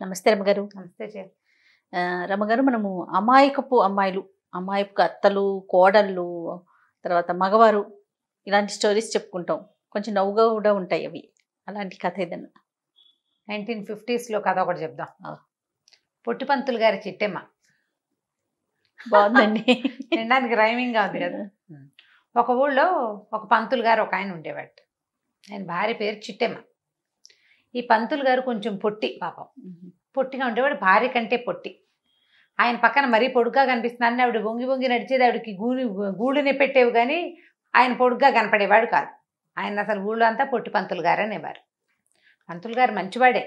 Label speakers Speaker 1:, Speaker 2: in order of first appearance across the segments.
Speaker 1: నమస్తే రమగారు.
Speaker 2: నమస్తే చే
Speaker 1: రమగారు, మనము అమాయకపు అమ్మాయిలు, అమాయకపు అత్తలు, కోడళ్ళు, తర్వాత మగవారు, ఇలాంటి స్టోరీస్ చెప్పుకుంటాం. కొంచెం నవ్వుగా కూడా ఉంటాయి అవి. అలాంటి కథ ఏదన్నా
Speaker 2: 1950s కథ ఒకటి చెప్దాం.
Speaker 1: ఆ.
Speaker 2: పొట్టిపంతులు గారి చిట్టెమ్మ.
Speaker 1: బాగుందండి.
Speaker 2: వినడానికి రైమింగ్గా ఉంది కదా. ఒక ఊళ్ళో ఒక పంతులు గారు ఒక ఆయన ఉండేవాడు. ఆయన భార్య పేరు చిట్టెమ్మ. ఈ పంతులు గారు కొంచెం పొట్టి, పాపం పొట్టిగా ఉండేవాడు, భార్య కంటే పొట్టి. ఆయన పక్కన మరీ పొడుగ్గా కనిపిస్తున్నాను, ఆవిడ వంగి వంగి నడిచేది, ఆవిడకి గూడునే పెట్టేవి కానీ ఆయన పొడుగ్గా కనపడేవాడు కాదు. ఆయన అసలు ఊళ్ళో అంతా పొట్టి పంతులు గారు అనేవారు. పంతులు గారు మంచివాడే.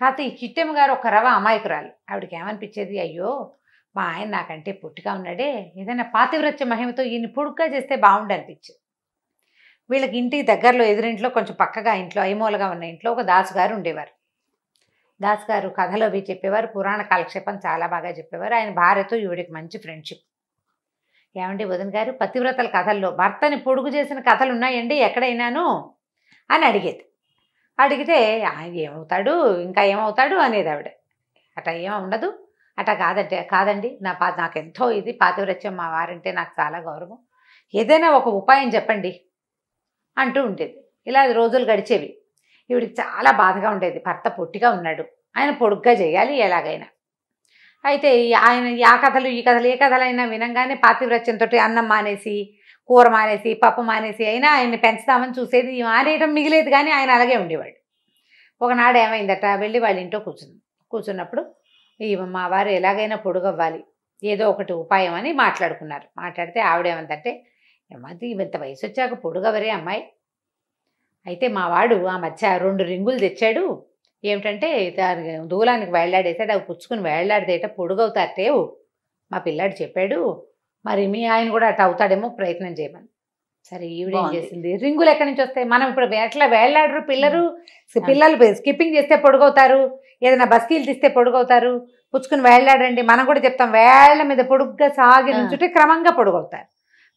Speaker 2: కాకపోతే ఈ చిట్టెమ్మ గారు ఒక రవ అమాయకురాలు. ఆవిడకి ఏమనిపించేది, అయ్యో మా ఆయన నాకంటే పొట్టిగా ఉన్నాడే, ఏదైనా పాతివ్రత్య మహిమతో ఈయన పొడుగ్గా చేస్తే బాగుండు అనిపించేది. వీళ్ళకి ఇంటికి దగ్గరలో ఎదురింట్లో కొంచెం పక్కగా ఇంట్లో ఐమూలగా ఉన్న ఇంట్లో ఒక దాసుగారు ఉండేవారు. దాసుగారు కథలు అవి చెప్పేవారు, పురాణ కాలక్షేపం చాలా బాగా చెప్పేవారు. ఆయన భార్యతో ఈవిడికి మంచి ఫ్రెండ్షిప్. ఏమండి వదిన గారు, పతివ్రతల కథల్లో భర్తని పొడుగు చేసిన కథలు ఉన్నాయండి ఎక్కడైనాను అని అడిగేది. అడిగితే ఆయన ఏమవుతాడు, ఇంకా ఏమవుతాడు అనేది ఆవిడ. అట్లా ఏమో ఉండదు, అట్లా కాదండి నాకెంతో ఇది పాతివ్రత్యం, మా వారంటే నాకు చాలా గౌరవం, ఏదైనా ఒక ఉపాయం చెప్పండి అంటూ ఉండేది. ఇలా రోజులు గడిచేవి. ఈవిడికి చాలా బాధగా ఉండేది, భర్త పొట్టిగా ఉన్నాడు, ఆయన పొడుగ్గా చేయాలి ఎలాగైనా. అయితే ఆయన ఆ కథలు ఈ కథలు ఏ కథలైనా వినంగానే పాతివ్రత్యంతో అన్నం మానేసి, కూర మానేసి, పప్పు మానేసి అయినా ఆయన్ని పెంచుదామని చూసేది. మానేయటం మిగిలేదు కానీ ఆయన అలాగే ఉండేవాడు. ఒకనాడు ఏమైందట, వెళ్ళి వాళ్ళ ఇంట్లో కూర్చున్నప్పుడు మా వారు ఎలాగైనా పొడుగవ్వాలి, ఏదో ఒకటి ఉపాయం అని మాట్లాడుకున్నారు. మాట్లాడితే ఆవిడేమందంటే, ఏమది ఇంత వయసు వచ్చాక పొడుగవరే అమ్మాయి, అయితే మా వాడు ఆ మధ్య 2 రింగులు తెచ్చాడు, ఏమిటంటే దూలానికి వేళ్లాడేసాడు, అవి పుచ్చుకుని వేళ్లాడితేట పొడుగవుతారేవు మా పిల్లాడు చెప్పాడు, మరి మీ ఆయన కూడా అట్లా అవుతాడేమో ప్రయత్నం చేయమని. సరే ఈవిడేం చేసింది, రింగులు ఎక్కడి నుంచి వస్తాయి, మనం ఇప్పుడు ఎట్లా వేళ్లాడరు పిల్లలు స్కిప్పింగ్ చేస్తే పొడుగవుతారు, ఏదైనా బస్కీలు తీస్తే పొడుగవుతారు, పుచ్చుకుని వేళ్లాడండి మనం కూడా చెప్తాం, వేళ్ల మీద పొడుగ్గా సాగి నుంచుంటే క్రమంగా పొడుగవుతారు.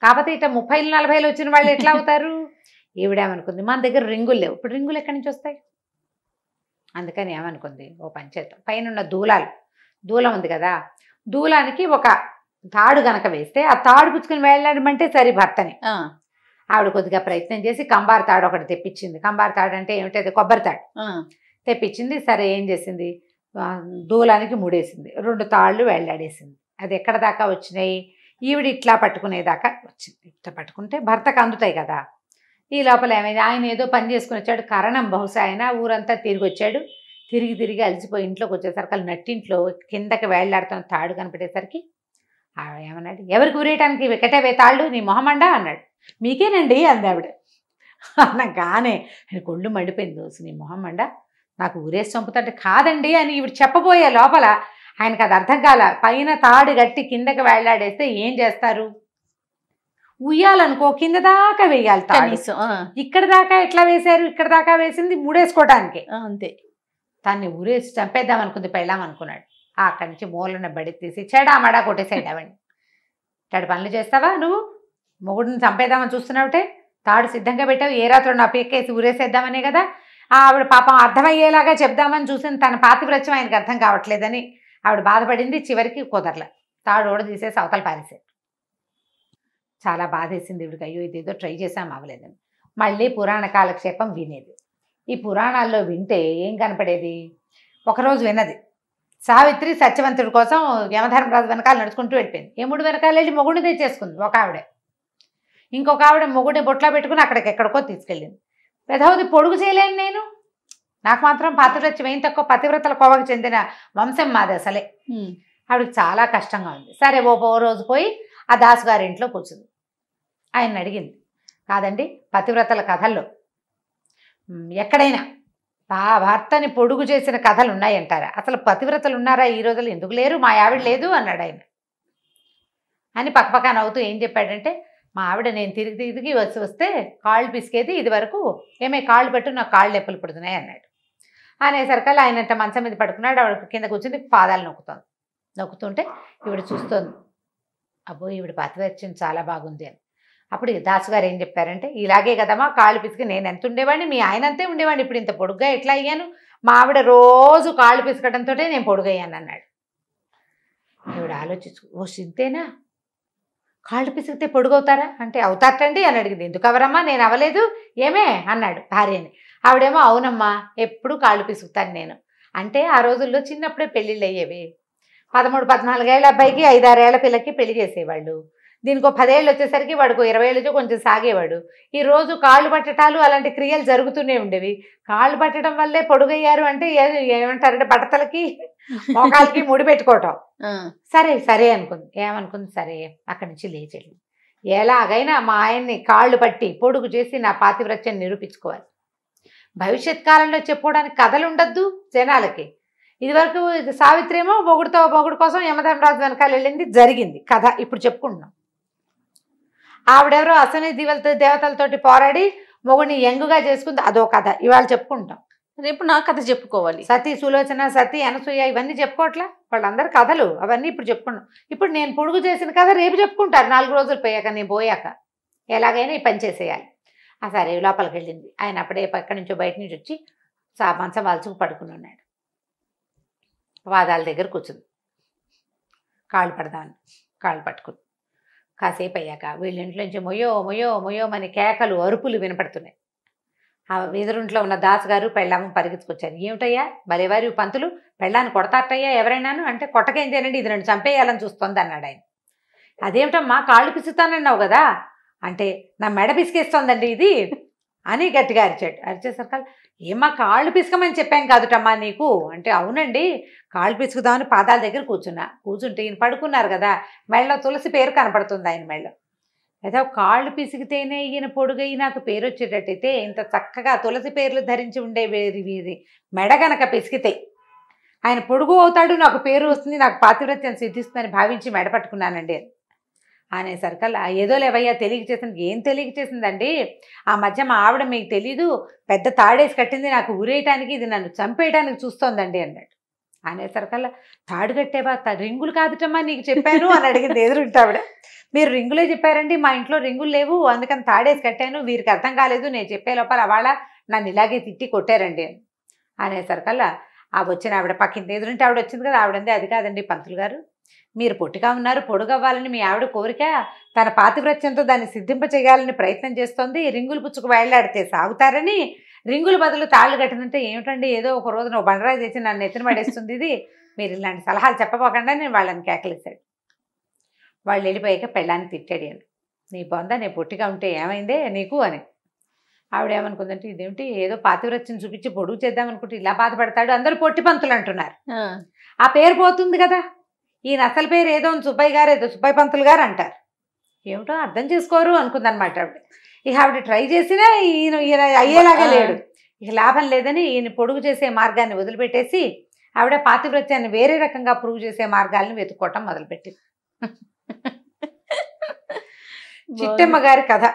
Speaker 2: కాకపోతే ఇట్లా 30, 40 వచ్చిన వాళ్ళు ఎట్లా అవుతారు. ఈవిడేమనుకుంది, మన దగ్గర రింగులు లేవు, ఇప్పుడు రింగులు ఎక్కడి నుంచి వస్తాయి. అందుకని ఏమనుకుంది, ఓ పంచేద్దాం, పైన దూలం ఉంది కదా, దూలానికి ఒక తాడు గనక వేస్తే ఆ తాడు పుచ్చుకుని వేళ్లాడమంటే సరి భర్తని. ఆవిడ కొద్దిగా ప్రయత్నం చేసి కంబారు తాడు ఒకటి తెప్పించింది. కంబారు తాడు అంటే ఏమిటది, కొబ్బరి తాడు తెప్పించింది. సరే ఏం చేసింది, దూలానికి ముడేసింది, 2 తాళ్ళు వేళ్లాడేసింది. అది ఎక్కడ దాకా వచ్చినాయి, ఈవిడ ఇట్లా పట్టుకునేదాకా వచ్చింది. ఇట్లా పట్టుకుంటే భర్తకు అందుతాయి కదా. ఈ లోపల ఏమైంది, ఆయన ఏదో పని చేసుకుని వచ్చాడు, కరణం బహుశా ఆయన ఊరంతా తిరిగి వచ్చాడు. తిరిగి అలసిపోయి ఇంట్లోకి వచ్చేసరికి వాళ్ళు నట్టింట్లో కిందకి వేళ్లాడుతున్న తాడు కనపడేసరికి ఏమన్నాడు, ఎవరికి ఊరేయటానికి వెకటవే తాళ్ళు, నీ మొహమండా అన్నాడు. మీకేనండి అంది ఆవిడ. అనగానే ఆయన కొళ్ళు మండిపోయింది, దోసు నీ మొహమండా, నాకు ఊరేసి చంపుతుంటే కాదండి అని ఈవిడ చెప్పబోయే లోపల ఆయనకు అది అర్థం కాల. పైన తాడు గట్టి కిందకి వేళ్లాడేస్తే ఏం చేస్తారు, ఉయ్యాలనుకో కింద దాకా వేయాలి తాడు, ఇక్కడ దాకా ఎట్లా వేశారు, ఇక్కడ దాకా వేసింది ముడేసుకోవటానికి అంతే. దాన్ని ఊరేసి చంపేద్దాం అనుకుంది పెళ్ళాం అనుకున్నాడు. అక్కడి నుంచి మూలన బడి తీసి చెడామడా కొట్టేసేద్దామని. ఇట్లాంటి పనులు చేస్తావా నువ్వు, మొగుడిని చంపేద్దామని చూస్తున్నావుటే, తాడు సిద్ధంగా పెట్టావు, ఏ రాత్రి నా పీకేసి ఊరేసేద్దామనే కదా. ఆవిడ పాపం అర్థమయ్యేలాగా చెప్దామని చూసింది, తన పాతివ్రత్యం ఆయనకు అర్థం కావట్లేదని ఆవిడ బాధపడింది. చివరికి కుదరలే, తాడు ఓడ తీసేసి అవతల పారేసాడు. చాలా బాధేసింది ఇవిడికి, అయ్యో ఇదేదో ట్రై చేసాం అవ్వలేదని. మళ్ళీ పురాణ కాలక్షేపం వినేది. ఈ పురాణాల్లో వింటే ఏం కనపడేది, ఒకరోజు విన్నది, సావిత్రి సత్యవంతుడి కోసం యమధర్మరాజు వెనకాల నడుచుకుంటూ వెళ్ళిపోయింది. యముడు వెనకాల వెళ్ళి మొగుడిని తెచ్చేసుకుంది ఒక ఆవిడ. ఇంకొక ఆవిడ మొగుడిని బొట్లా పెట్టుకుని అక్కడికెక్కడికో తీసుకెళ్ళింది. పెదవది పొడుగు చేయలేను నేను, నాకు మాత్రం పాతివ్రత్యం ఏం తక్కువ, పతివ్రతల కోవకు చెందిన వంశం మాది అసలే. ఆవిడకి చాలా కష్టంగా ఉంది. సరే ఓ రోజు పోయి ఆ దాసుగారి ఇంట్లో కూర్చుంది. ఆయన అడిగింది, కాదండి పతివ్రతల కథల్లో ఎక్కడైనా భర్తని పొడుగు చేసిన కథలు ఉన్నాయంటారా, అసలు పతివ్రతలు ఉన్నారా ఈ రోజుల్లో, ఎందుకు లేరు, మా ఆవిడ లేదు అన్నాడు ఆయన. అని పక్కపక్క నవ్వుతూ ఏం చెప్పాడంటే, మా ఆవిడ నేను తిరిగి వస్తే కాళ్ళు పిసికేది, ఇది వరకు ఏమే కాళ్ళు పెట్టు నాకు కాళ్ళు నొప్పులు పుడుతున్నాయి అన్నాడు. అనేసరికల్లా ఆయనంట మంచం మీద పడుకున్నాడు, ఆవిడ కింద కూర్చుంది, పాదాలు నొక్కుతుంటే ఈవిడ చూస్తోంది, అబ్బో ఈవిడ పాతివ్రత్యం చాలా బాగుంది అని. అప్పుడు దాసు గారు ఏం చెప్పారంటే, ఇలాగే కదమ్మా కాళ్ళు పిసికి నేను ఎంత ఉండేవాడిని, మీ ఆయన అంతే ఉండేవాడిని, ఇప్పుడు ఇంత పొడుగ్గా ఎట్లా అయ్యాను, మా ఆవిడ రోజు కాళ్ళు పిసకడంతో నేను పొడుగయ్యాను అన్నాడు. ఆవిడ ఆలోచించు, ఓ సింతేనా, కాళ్ళు పిసికితే పొడుగవుతారా అంటే, అవుతారటండి అని అడిగింది. ఎందుకు అవరమ్మా, నేను అవ్వలేదు ఏమే అన్నాడు భార్యని. ఆవిడేమో అవునమ్మా ఎప్పుడు కాళ్ళు పిసుకుతాను నేను అంటే. ఆ రోజుల్లో చిన్నప్పుడే పెళ్ళిళ్ళు అయ్యేవి. 13-14 ఏళ్ళ అబ్బాయికి 5-6 ఏళ్ల పిల్లకి పెళ్లి చేసేవాళ్ళు. దీనికి 10 ఏళ్ళు వచ్చేసరికి వాడికి 20 ఏళ్ళు కొంచెం సాగేవాడు. ఈ రోజు కాళ్ళు పట్టటాలు అలాంటి క్రియలు జరుగుతూనే ఉండేవి. కాళ్ళు పట్టడం వల్లే పొడుగయ్యారు అంటే ఏమంటారంటే బట్టతలకి మోకాలకి ముడి పెట్టుకోవటం. సరే సరే అనుకుంది. ఏమనుకుంది, సరే అక్కడి నుంచి లేచెళ్ళి ఎలాగైనా మా ఆయన్ని కాళ్ళు పట్టి పొడుగు చేసి నా పాతివ్రత్యం నిరూపించుకోవాలి. భవిష్యత్ కాలంలో చెప్పుకోవడానికి కథలు ఉండద్దు జనాలకి. ఇదివరకు సావిత్రి ఏమో మొగుడు కోసం యమధర్మరాజు వెనకాల వెళ్ళింది, జరిగింది కథ. ఇప్పుడు చెప్పుకుంటున్నాం. ఆవిడెవరో అసలు దేవతలతోటి పోరాడి మొగుడిని యంగుగా చేసుకుంది, అదో కథ ఇవాళ చెప్పుకుంటాం.
Speaker 1: రేపు నా కథ చెప్పుకోవాలి.
Speaker 2: సతీ సులోచన, సతీ అనసూయ ఇవన్నీ చెప్పుకోవట్లా, వాళ్ళందరూ కథలు అవన్నీ ఇప్పుడు చెప్పుకున్నాం. ఇప్పుడు నేను పొడుగు చేసిన కథ రేపు చెప్పుకుంటారు, 4 రోజులు పోయాక, నేను పోయాక ఎలాగైనా ఈ పని చేసేయాలి. సరే లోపలికి వెళ్ళింది. ఆయన అప్పుడే ఎక్కడి నుంచో బయట నుంచి వచ్చి మంచం వాల్చుకు పడుకుని ఉన్నాడు. పాదాల దగ్గర కూర్చుంది, కాళ్ళు పడదామని కాళ్ళు పట్టుకుంది. కాసేపు అయ్యాక వీళ్ళ ఇంట్లో నుంచి మొయ్యో మొయ్యో మొయ్యో అని కేకలు అరుపులు వినపడుతున్నాయి. ఆ ఎదురుంట్లో ఉన్న దాసు గారు పెళ్ళాము పరిగెత్తుకొచ్చారు. ఏమిటయ్యా భలేవారి పంతులు, పెళ్ళాన్ని కొడతారటయ్యా ఎవరైనాను అంటే, కొట్టకేం చేయనండి, ఇది నన్ను చంపేయాలని చూస్తోంది అన్నాడు ఆయన. అదేమిటమ్మా కాళ్ళు పిసుకుతానన్నావు కదా అంటే, నా మెడ పిసికేస్తోందండి ఇది అని గట్టిగా అరిచాడు. అరిచేసరికి ఏమ్మా కాళ్ళు పిసుకమని చెప్పాం కాదుటమ్మా నీకు అంటే, అవునండి కాళ్ళు పిసుకుదామని పాదాల దగ్గర కూర్చుంటే ఈయన పడుకున్నారు కదా, మెళ్ళలో తులసి పేరు కనపడుతుంది ఆయన మెళ్ళలో. లేదా కాళ్ళు పిసికితేనే ఈయన పొడుగయి నాకు పేరు వచ్చేటట్టయితే ఇంత చక్కగా తులసి పేర్లు ధరించి ఉండే వీరి మెడ గనక పిసికితే ఆయన పొడుగు అవుతాడు, నాకు పేరు వస్తుంది, నాకు పాతివ్రత్యం సిద్ధిస్తుందని భావించి మెడ పట్టుకున్నానండి అనేసరికల్లా, ఏదో లేవయ్యా తెలియక చేసింది. ఏం తెలియక చేసిందండి, ఆ మధ్య మా ఆవిడ మీకు తెలీదు పెద్ద తాడేసి కట్టింది నాకు ఊరేయటానికి, ఇది నన్ను చంపేయడానికి చూస్తోందండి అన్నాడు. అనేసరికల్లా, తాడు కట్టేవా, రింగులు కాదుటమ్మా నీకు చెప్పాను అని అడిగింది ఎదురుంటే ఆవిడ. మీరు రింగులే చెప్పారండి, మా ఇంట్లో రింగులు లేవు అందుకని తాడేసి కట్టాను, వీరికి అర్థం కాలేదు, నేను చెప్పే లోపల వాళ్ళ నన్ను ఇలాగే తిట్టి కొట్టారండి అని అనేసరికల్లా, ఆ వచ్చిన ఆవిడ పక్కింటి ఎదురుంటే ఆవిడ వచ్చింది కదా, ఆవిడంది అది కాదండి పంతులు గారు, మీరు పొట్టిగా ఉన్నారు, పొడుగవ్వాలని మీ ఆవిడ కోరిక, తన పాతివ్రత్యంతో దాన్ని సిద్ధింప చేయాలని ప్రయత్నం చేస్తోంది, రింగులు పుచ్చుకు వేళ్లాడితే సాగుతారని రింగుల బదులు తాళ్ళు కట్టినంటే, ఏమిటండి ఏదో ఒక రోజు నువ్వు బండరాయి తెచ్చి నన్ను ఎత్తున పడేస్తుంది ఇది, మీరు ఇలాంటి సలహాలు చెప్పబోకుండా నేను వాళ్ళని కేకలేశాడు. వాళ్ళు వెళ్ళిపోయాక పెళ్ళాన్ని తిట్టాడు అని, నీ బొంద నేను పొట్టిగా ఉంటే ఏమైందే నీకు అని. ఆవిడ ఏమనుకుందంటే, ఇదేమిటి ఏదో పాతివ్రత్యం చూపించి పొడుగు చేద్దామనుకుంటే ఇలా బాధపడతాడు, అందరూ పొట్టి పంతులు అంటున్నారు, ఆ పేరు పోతుంది కదా, ఈయన అసలు పేరు ఏదో సుబ్బయ్య గారు, ఏదో సుబ్బయ్య పంతులు గారు అంటారు, ఏమిటో అర్థం చేసుకోరు అనుకుందనమాట ఆవిడ. ఇక ఆవిడ ట్రై చేసినా ఈయన అయ్యేలాగా లేడు. ఇక లాభం లేదని ఈయన పొడుగు చేసే మార్గాన్ని వదిలిపెట్టేసి ఆవిడ పాతివ్రత్యాన్ని వేరే రకంగా ప్రూవ్ చేసే మార్గాలను వెతుక్కోవటం మొదలుపెట్టింది. చిట్టమ్మ గారి కథ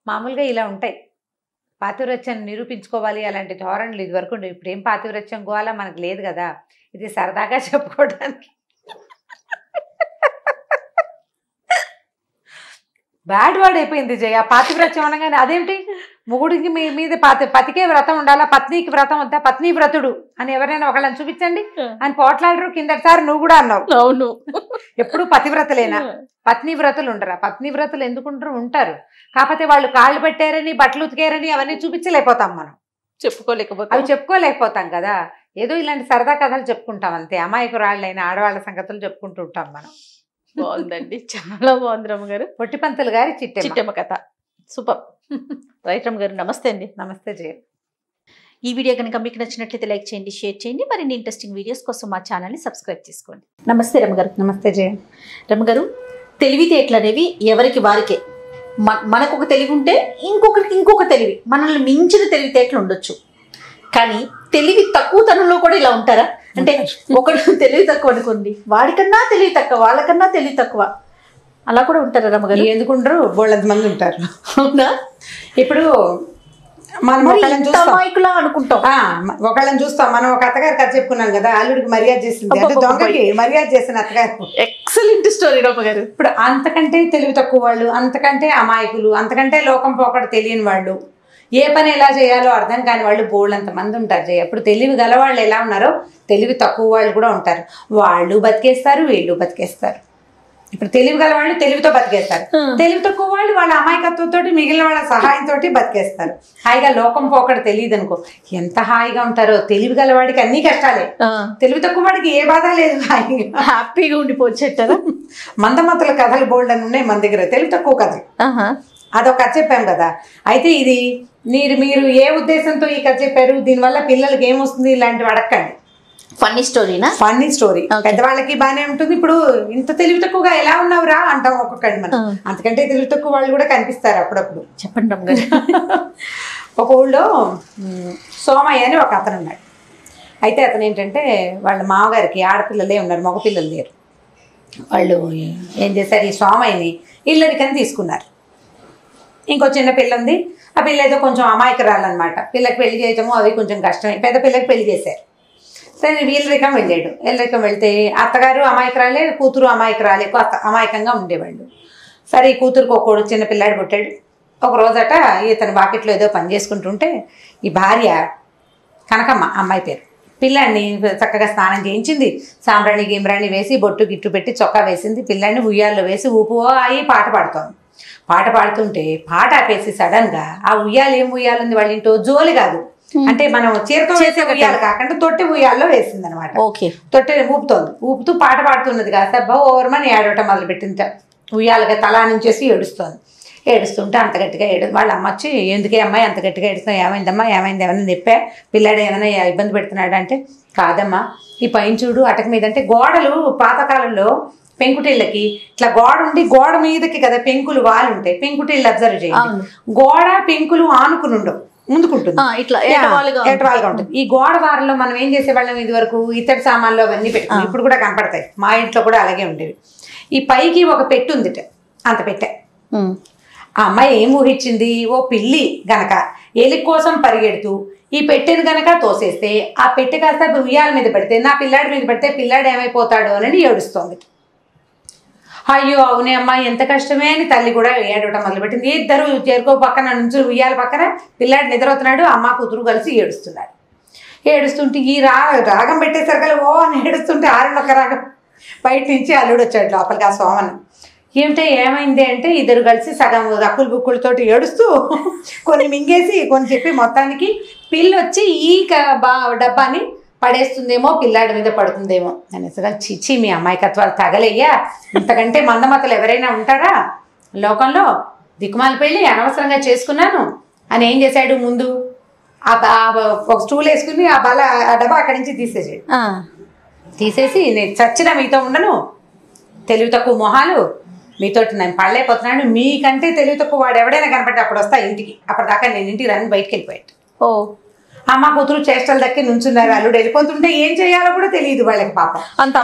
Speaker 2: మామూలుగా ఇలా ఉంటాయి. పాతివ్రత్యాన్ని నిరూపించుకోవాలి అలాంటి ధోరణులు ఇదివరకు ఉండేవి. ఇప్పుడు ఏం పాతివ్రత్యం గోవాలా మనకు లేదు కదా, ఇది సరదాగా చెప్పుకోవడానికి. బ్యాడ్ వర్డ్ అయిపోయింది జయ పాతివ్రత్యం అనగానే. అదేమిటి మొగుడికి మీ మీద పతికే వ్రతం ఉండాలా, పత్నికి వ్రతం వద్దా, పత్ని వ్రతుడు అని ఎవరైనా ఒకళ్ళని చూపించండి అని పోట్లాడరు. కిందటిసారి నువ్వు కూడా అన్నావు. అవును, ఎప్పుడు పతివ్రతలేనా, పత్ని వ్రతులు ఉండరా? పత్ని వ్రతులు ఎందుకుంటారు, ఉంటారు, కాకపోతే వాళ్ళు కాళ్ళు పెట్టారని బట్టలు ఉతికారని అవన్నీ చూపించలేకపోతాం, మనం చెప్పుకోలేకపోతాం కదా. ఏదో ఇలాంటి సరదా కథలు చెప్పుకుంటాం అంతే, అమాయకురాళ్ళైన ఆడవాళ్ళ సంగతులు చెప్పుకుంటూ ఉంటాం మనం.
Speaker 1: బాగుందండి, చాలా బాగుంది రమ్మగారు.
Speaker 2: పొట్టిపంతులు గారి
Speaker 1: చిట్టమ్మ కథ సూపర్. రైట్ రమ్మగారు, నమస్తే అండి.
Speaker 2: నమస్తే జయ.
Speaker 1: ఈ వీడియో కనుక మీకు నచ్చినట్లయితే లైక్ చేయండి, షేర్ చేయండి, మరిన్ని ఇంట్రెస్టింగ్ వీడియోస్ కోసం మా ఛానల్ని సబ్స్క్రైబ్ చేసుకోండి. నమస్తే రమ్మగారు.
Speaker 2: నమస్తే జయ.
Speaker 1: రమ్మగారు, తెలివితేటలు అనేవి ఎవరికి వారికే. మనకు ఒక తెలివి ఉంటే ఇంకొకరికి ఇంకొక తెలివి, మనల్ని మించిన తెలివితేటలు ఉండొచ్చు, కానీ తెలివి తక్కువ తనంలో కూడా ఇలా ఉంటారా అంటే, ఒకడు తెలివి తక్కువ అనుకోండి, వాడికన్నా తెలివి తక్కువ, వాళ్ళకన్నా తెలివి తక్కువ, అలా కూడా ఉంటారా రమ్మగారు?
Speaker 2: ఎందుకుంటారు, బోళ్ళంత మంది ఉంటారు.
Speaker 1: అవునా?
Speaker 2: ఇప్పుడు
Speaker 3: మనం ఒకళ్ళని చూస్తాం
Speaker 1: అమాయకులా అనుకుంటాం.
Speaker 3: ఒకళ్ళని చూస్తాం. మనం ఒక అత్తగారి కథ చెప్పుకున్నాం కదా, అల్లుడికి మర్యాద చేసింది అంటే దొంగకి మర్యాద చేసిన అత్తగారు.
Speaker 1: ఎక్సలెంట్ స్టోరీ రమ్మ గారు.
Speaker 3: ఇప్పుడు అంతకంటే తెలివి తక్కువ వాళ్ళు, అంతకంటే అమాయకులు, అంతకంటే లోకం పోకడ తెలియని వాళ్ళు, ఏ పని ఎలా చేయాలో అర్థం కాని వాళ్ళు బోళ్ళంత మంది ఉంటారు జయ. ఇప్పుడు తెలివి గల వాళ్ళు ఎలా ఉన్నారో తెలివి తక్కువ వాళ్ళు కూడా ఉంటారు. వాళ్ళు బతికేస్తారు, వీళ్ళు బతికేస్తారు. ఇప్పుడు తెలివి గల వాళ్ళు తెలివితో బతికేస్తారు, తెలివి తక్కువ వాళ్ళు వాళ్ళ అమాయకత్వంతో మిగిలిన వాళ్ళ సహాయంతో బతికేస్తారు. హాయిగా లోకం పోకడ తెలియదు అనుకో, ఎంత హాయిగా ఉంటారో. తెలివి గల వాడికి అన్ని కష్టాలే, తెలివి తక్కువ వాడికి ఏ బాధ లేదు, హాయిగా
Speaker 1: హ్యాపీగా ఉండిపోచ్చేటారా.
Speaker 3: మందమతుల కథలు బోల్డ్ అని ఉన్నాయి మన దగ్గర, తెలివి తక్కువ కథలు. అదొక కథ చెప్పాం కదా. అయితే ఇది మీరు ఏ ఉద్దేశంతో ఈ కథ చెప్పారు, దీనివల్ల పిల్లలకి ఏమొస్తుంది ఇలాంటివి అడగండి.
Speaker 1: ఫన్నీ స్టోరీనా?
Speaker 3: Funny story. పెద్దవాళ్ళకి బాగానే ఉంటుంది. ఇప్పుడు ఇంత తెలివి తక్కువగా ఎలా ఉన్నావురా అంటాం ఒక్కొక్కటి మనం. అంతకంటే తెలివి తక్కువ వాళ్ళు కూడా కనిపిస్తారు అప్పుడప్పుడు.
Speaker 1: చెప్పండి రమ్మ గారు.
Speaker 3: ఒక ఊళ్ళో సోమయ్య అని ఒక అతను ఉన్నాడు. అయితే అతను ఏంటంటే వాళ్ళ మామగారికి ఆడపిల్లలే ఉన్నారు, మగపిల్లలు లేరు. వాళ్ళు ఏం చేశారు, ఈ సోమయ్యని ఇల్లరికని తీసుకున్నారు. ఇంకో చిన్న పిల్ల ఉంది, ఆ పిల్ల ఏదో కొంచెం అమాయకురాలన్నమాట. పిల్లకి పెళ్లి చేయటము అవి కొంచెం కష్టమే. పెద్ద పిల్లకి పెళ్లి చేశారు. సరే వీళ్ళరికం వెళ్ళాడు. వీళ్ళరికం వెళ్తే అత్తగారు అమాయకురాలే, కూతురు అమాయకురాలే, అమాయకంగా ఉండేవాళ్ళు. సరే ఈ కూతురుకు ఒక చిన్న పిల్లాడు పుట్టాడు. ఒక రోజట ఇతను వాకిట్లో ఏదో పని చేసుకుంటుంటే ఈ భార్య కనకమ్మ, అమ్మాయి పేరు, పిల్లాడిని చక్కగా స్నానం చేయించింది. సాంబ్రాణి గిమ్రాణి వేసి బొట్టు గిట్టు పెట్టి చొక్కా వేసింది. పిల్లాడిని ఉయ్యాల్లో వేసి ఊపు అయి పాట పాడుతోంది. పాట పాడుతుంటే పాట ఆపేసి సడన్గా ఆ ఉయ్యాలు ఏం ఉయ్యాలుంది వాళ్ళ ఇంటో, జోలి కాదు అంటే మనం చీరతో వేసే ఉయ్యాలు కాకుండా తొట్టి ఉయ్యాల్లో వేసింది అనమాట. తొట్టి ఊపుతోంది. ఊపుతూ పాట పాడుతున్నది కాస్త ఓవర్మని ఏడవటం మొదలుపెట్టింది. ఉయ్యాలుగా తలా నుంచేసి ఏడుస్తోంది. ఏడుస్తుంటే అంత గట్టిగా వాళ్ళ అమ్మ వచ్చి, ఎందుకే అమ్మాయి అంత గట్టిగా ఏడుస్తావు, ఏమైందమ్మా, ఏమైంది, ఏమైనా చెప్పా, పిల్లాడు ఏమైనా ఇబ్బంది పెడుతున్నాడు అంటే, కాదమ్మా ఈ పైన చూడు అటక మీద. అంటే గోడలు పాతకాలంలో పెంకుటిళ్ళకి ఇట్లా గోడ ఉండి గోడ మీదకి కదా పెంకులు వాళ్ళు ఉంటాయి. పెంకుటిళ్ళు అబ్జర్వ్ చేయండి, గోడ పెంకులు ఆనుకుని ఉండవు, ముందుకుంటుంది, ఏటవాలుగా ఉంటుంది. ఈ గోడ వారంలో మనం ఏం చేసేవాళ్ళం ఇది వరకు, ఇతడి సామాన్లు అవన్నీ పెట్టుకుని, ఇప్పుడు కూడా కనపడతాయి, మా ఇంట్లో కూడా అలాగే ఉండేవి. ఈ పైకి ఒక పెట్టు ఉందిట, అంత పెట్టే. ఆ అమ్మాయి ఏం ఊహించింది, ఓ పిల్లి గనక ఎలి కోసం పరిగెడుతూ ఈ పెట్టెను గనక తోసేస్తే ఆ పెట్టె కాస్త ఉయ్యాల మీద పడితే, నా పిల్లాడి మీద పడితే పిల్లాడు ఏమైపోతాడు అని ఏడుస్తోంది. అయ్యో అవునే అమ్మాయి ఎంత కష్టమే అని తల్లి కూడా ఏడవటం మొదలుపెట్టింది. ఇద్దరు చేరుకో పక్కన నుంచి ఉయ్యాల పక్కన పిల్లాడు నిద్రవుతున్నాడు, అమ్మ కూతురు కలిసి ఏడుస్తున్నాడు. ఏడుస్తుంటే ఈ రాగం పెట్టేసరికల్లా ఓ అని ఏడుస్తుంటే ఆరున్నొక్క రాగం బయట నుంచి అల్లుడు వచ్చాడు లోపలికి. ఆ సోమన్ ఏమిటో ఏమైంది అంటే ఇద్దరు కలిసి సగం రక్కులు బుక్కులతోటి ఏడుస్తూ కొన్ని మింగేసి కొన్ని చెప్పి మొత్తానికి పిల్లి వచ్చి ఈ డబ్బాని పడేస్తుందేమో, పిల్లాడి మీద పడుతుందేమో అనేసిగా, చిచి మీ అమాయకత్వాలు తగలయ్యా, ఇంతకంటే మందమతలు ఎవరైనా ఉంటారా లోకంలో, దిక్కుమాల పెళ్ళి అనవసరంగా చేసుకున్నాను అని ఏం చేశాడు, ముందు ఒక స్టూల్ వేసుకుని ఆ డబ్బా అక్కడి నుంచి తీసేసాడు. తీసేసి నేను చచ్చిన మీతో ఉండను, తెలివి తక్కువ మొహాలు, మీతోటి నేను పడలేకపోతున్నాను, మీకంటే తెలివి తక్కువ వాడు ఎవడైనా కనపడితే అప్పుడు వస్తా ఇంటికి, అప్పటిదాకా నేను ఇంటికి రాని బయటకు వెళ్ళిపోయాడు. అమ్మ కూతురు చేష్టలు దక్కి నుంచున్నారు. అల్లుడు వెళ్ళిపోతుంటే ఏం చేయాలో కూడా తెలియదు వాళ్ళకి, పాపం అంత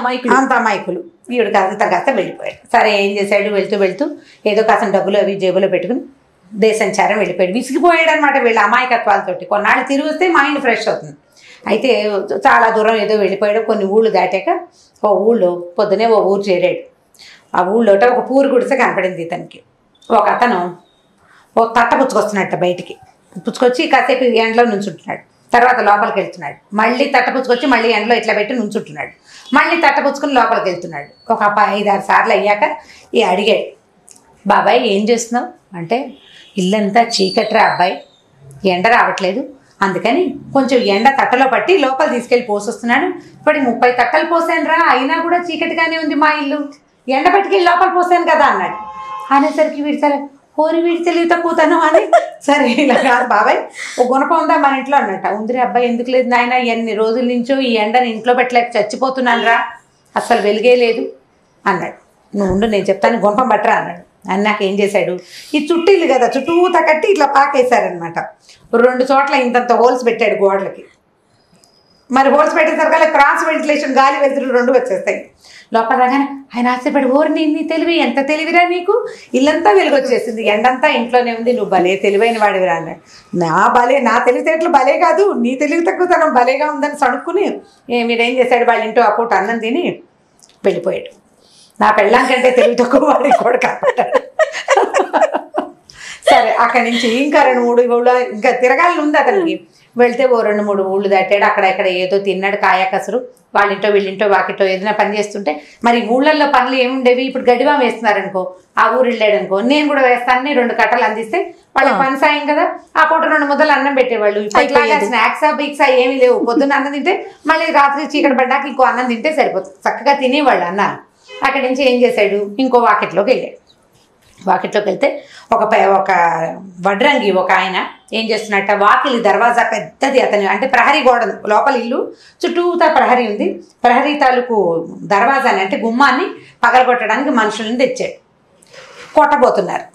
Speaker 3: అమాయకులు. వీడు కాస్త వెళ్ళిపోయాడు. సరే ఏం చేశాడు, వెళ్తూ ఏదో కాస్త డబ్బులు అవి జేబులో పెట్టుకుని దేశంచారం వెళ్ళిపోయాడు. విసిగిపోయాడు అనమాట వీళ్ళ అమాయకత్వాలతోటి. కొన్నాళ్ళు తిరిగి వస్తే మైండ్ ఫ్రెష్ అవుతుంది. అయితే చాలా దూరం ఏదో వెళ్ళిపోయాడు. కొన్ని ఊళ్ళు దాటాక ఓ ఊళ్ళో పొద్దునే ఓ ఊరు చేరాడు. ఆ ఊళ్ళోట ఒక పూరు గుడిసె కనపడింది ఇతనికి. ఒక అతను ఓ తట్ట పుచ్చుకొస్తున్నట్ట, బయటికి పుచ్చుకొచ్చి కాసేపు ఎండలో నుంచుంటున్నాడు. తర్వాత లోపలికి వెళ్తున్నాడు. మళ్ళీ తట్ట పుచ్చుకొచ్చి మళ్ళీ ఎండలో ఇట్లా పెట్టి నుంచుంటున్నాడు. మళ్ళీ తట్ట పుచ్చుకుని లోపలికి వెళ్తున్నాడు. ఒక 5-6 సార్లు అయ్యాక అడిగాడు, బాబాయ్ ఏం చేస్తున్నావు అంటే, ఇల్లంతా చీకట్రా అబ్బాయి, ఎండ రావట్లేదు, అందుకని కొంచెం ఎండ తట్టలో పట్టి లోపల తీసుకెళ్ళి పోసొస్తున్నాడు. ఇప్పుడు 30 తట్టలు పోసాను రా, అయినా కూడా చీకటిగానే ఉంది మా ఇల్లు, ఎండ పట్టుకెళ్ళి లోపల పోసాను కదా అన్నాడు. అనేసరికి వీడి వీడి తెలివి తక్కువతాను అని, సరే ఇలా కాదు బాబాయ్, ఓ గుణపం ఉందా మన ఇంట్లో అన్నట్ట. ఉందిరే అబ్బాయి, ఎందుకు లేదు నాయన, ఎన్ని రోజుల నుంచో ఈ ఎండని ఇంట్లో పెట్టలేక చచ్చిపోతున్నాను రా, అస్సలు వెలిగే లేదు అన్నాడు. నువ్వు ఉండు నేను చెప్తాను, గుణపం పట్టరా అన్నాడు. అన్నాక ఏం చేశాడు, ఈ చుట్టీలు కదా చుట్టూతా కట్టి ఇట్లా పాకేశారనమాట. 2 చోట్ల ఇంతంత హోల్స్ పెట్టాడు గోడలకి. మరి హోల్స్ పెట్టేసరికి క్రాస్ వెంటిలేషన్, గాలి వెలుతురు 2 వచ్చేస్తాయి. లోపల రాగానే ఆయన ఆశపడి ఓరి నీ తెలివి ఎంత తెలివిరా నీకు, ఇల్లంతా వెలుగొచ్చేసింది, ఎండంతా ఇంట్లోనే ఉంది, నువ్వు భలే తెలివైన వాడివిరా అన్నాడు. నా తెలివితేటలు భలే కాదు, నీ తెలివి తక్కువతనం భలేగా ఉందని సణుక్కుని మీరేం చేశాడు, వాళ్ళ ఇంట్లో ఆ పూట అన్నం తిని వెళ్ళిపోయాడు. నా పెళ్ళాం కంటే తెలివి తక్కువ వాడి కూడా కాపాడాడు. సరే అక్కడి నుంచి ఇంకా 2-3 ఊళ్ళో ఇంకా తిరగాలని ఉంది అతనికి. వెళ్తే ఓ 2-3 ఊళ్ళు దాటాడు. అక్కడెక్కడ ఏదో తిన్నాడు కాయకసరు. వాళ్ళింటో వీళ్ళింటో వాకిటో ఏదైనా పని చేస్తుంటే, మరి ఊళ్ళల్లో పనులు ఏముండేవి, ఇప్పుడు గడివా వేస్తున్నారనుకో, ఆ ఊరు వెళ్ళాడు అనుకో, నేను కూడా వేస్తానని 2 కట్టలు అందిస్తే వాళ్ళకి పని సాయం కదా, ఆ పూట 2 ముద్దలు అన్నం పెట్టేవాళ్ళు. ఇట్లాగా స్నాక్సా బిక్సా ఏమీ లేవు. పొద్దున్న అన్నం తింటే మళ్ళీ రాత్రి చీకటి పడ్డాక ఇంకో అన్నం తింటే సరిపోతుంది, చక్కగా తినేవాళ్ళు అన్నారు. అక్కడి నుంచి ఏం చేశాడు, ఇంకో వాకిట్లోకి వెళ్ళాడు. వాకిట్లోకి వెళ్తే ఒక వడ్రంగి ఒక ఆయన ఏం చేస్తున్నట్ట, వాకిలి దర్వాజా పెద్దది అతని, అంటే ప్రహరీ గోడ లోపల ఇల్లు చుట్టూతా ప్రహరీ ఉంది, ప్రహరీ తాలూకు దర్వాజాని అంటే గుమ్మాన్ని పగలగొట్టడానికి మనుషులను తెచ్చాడు.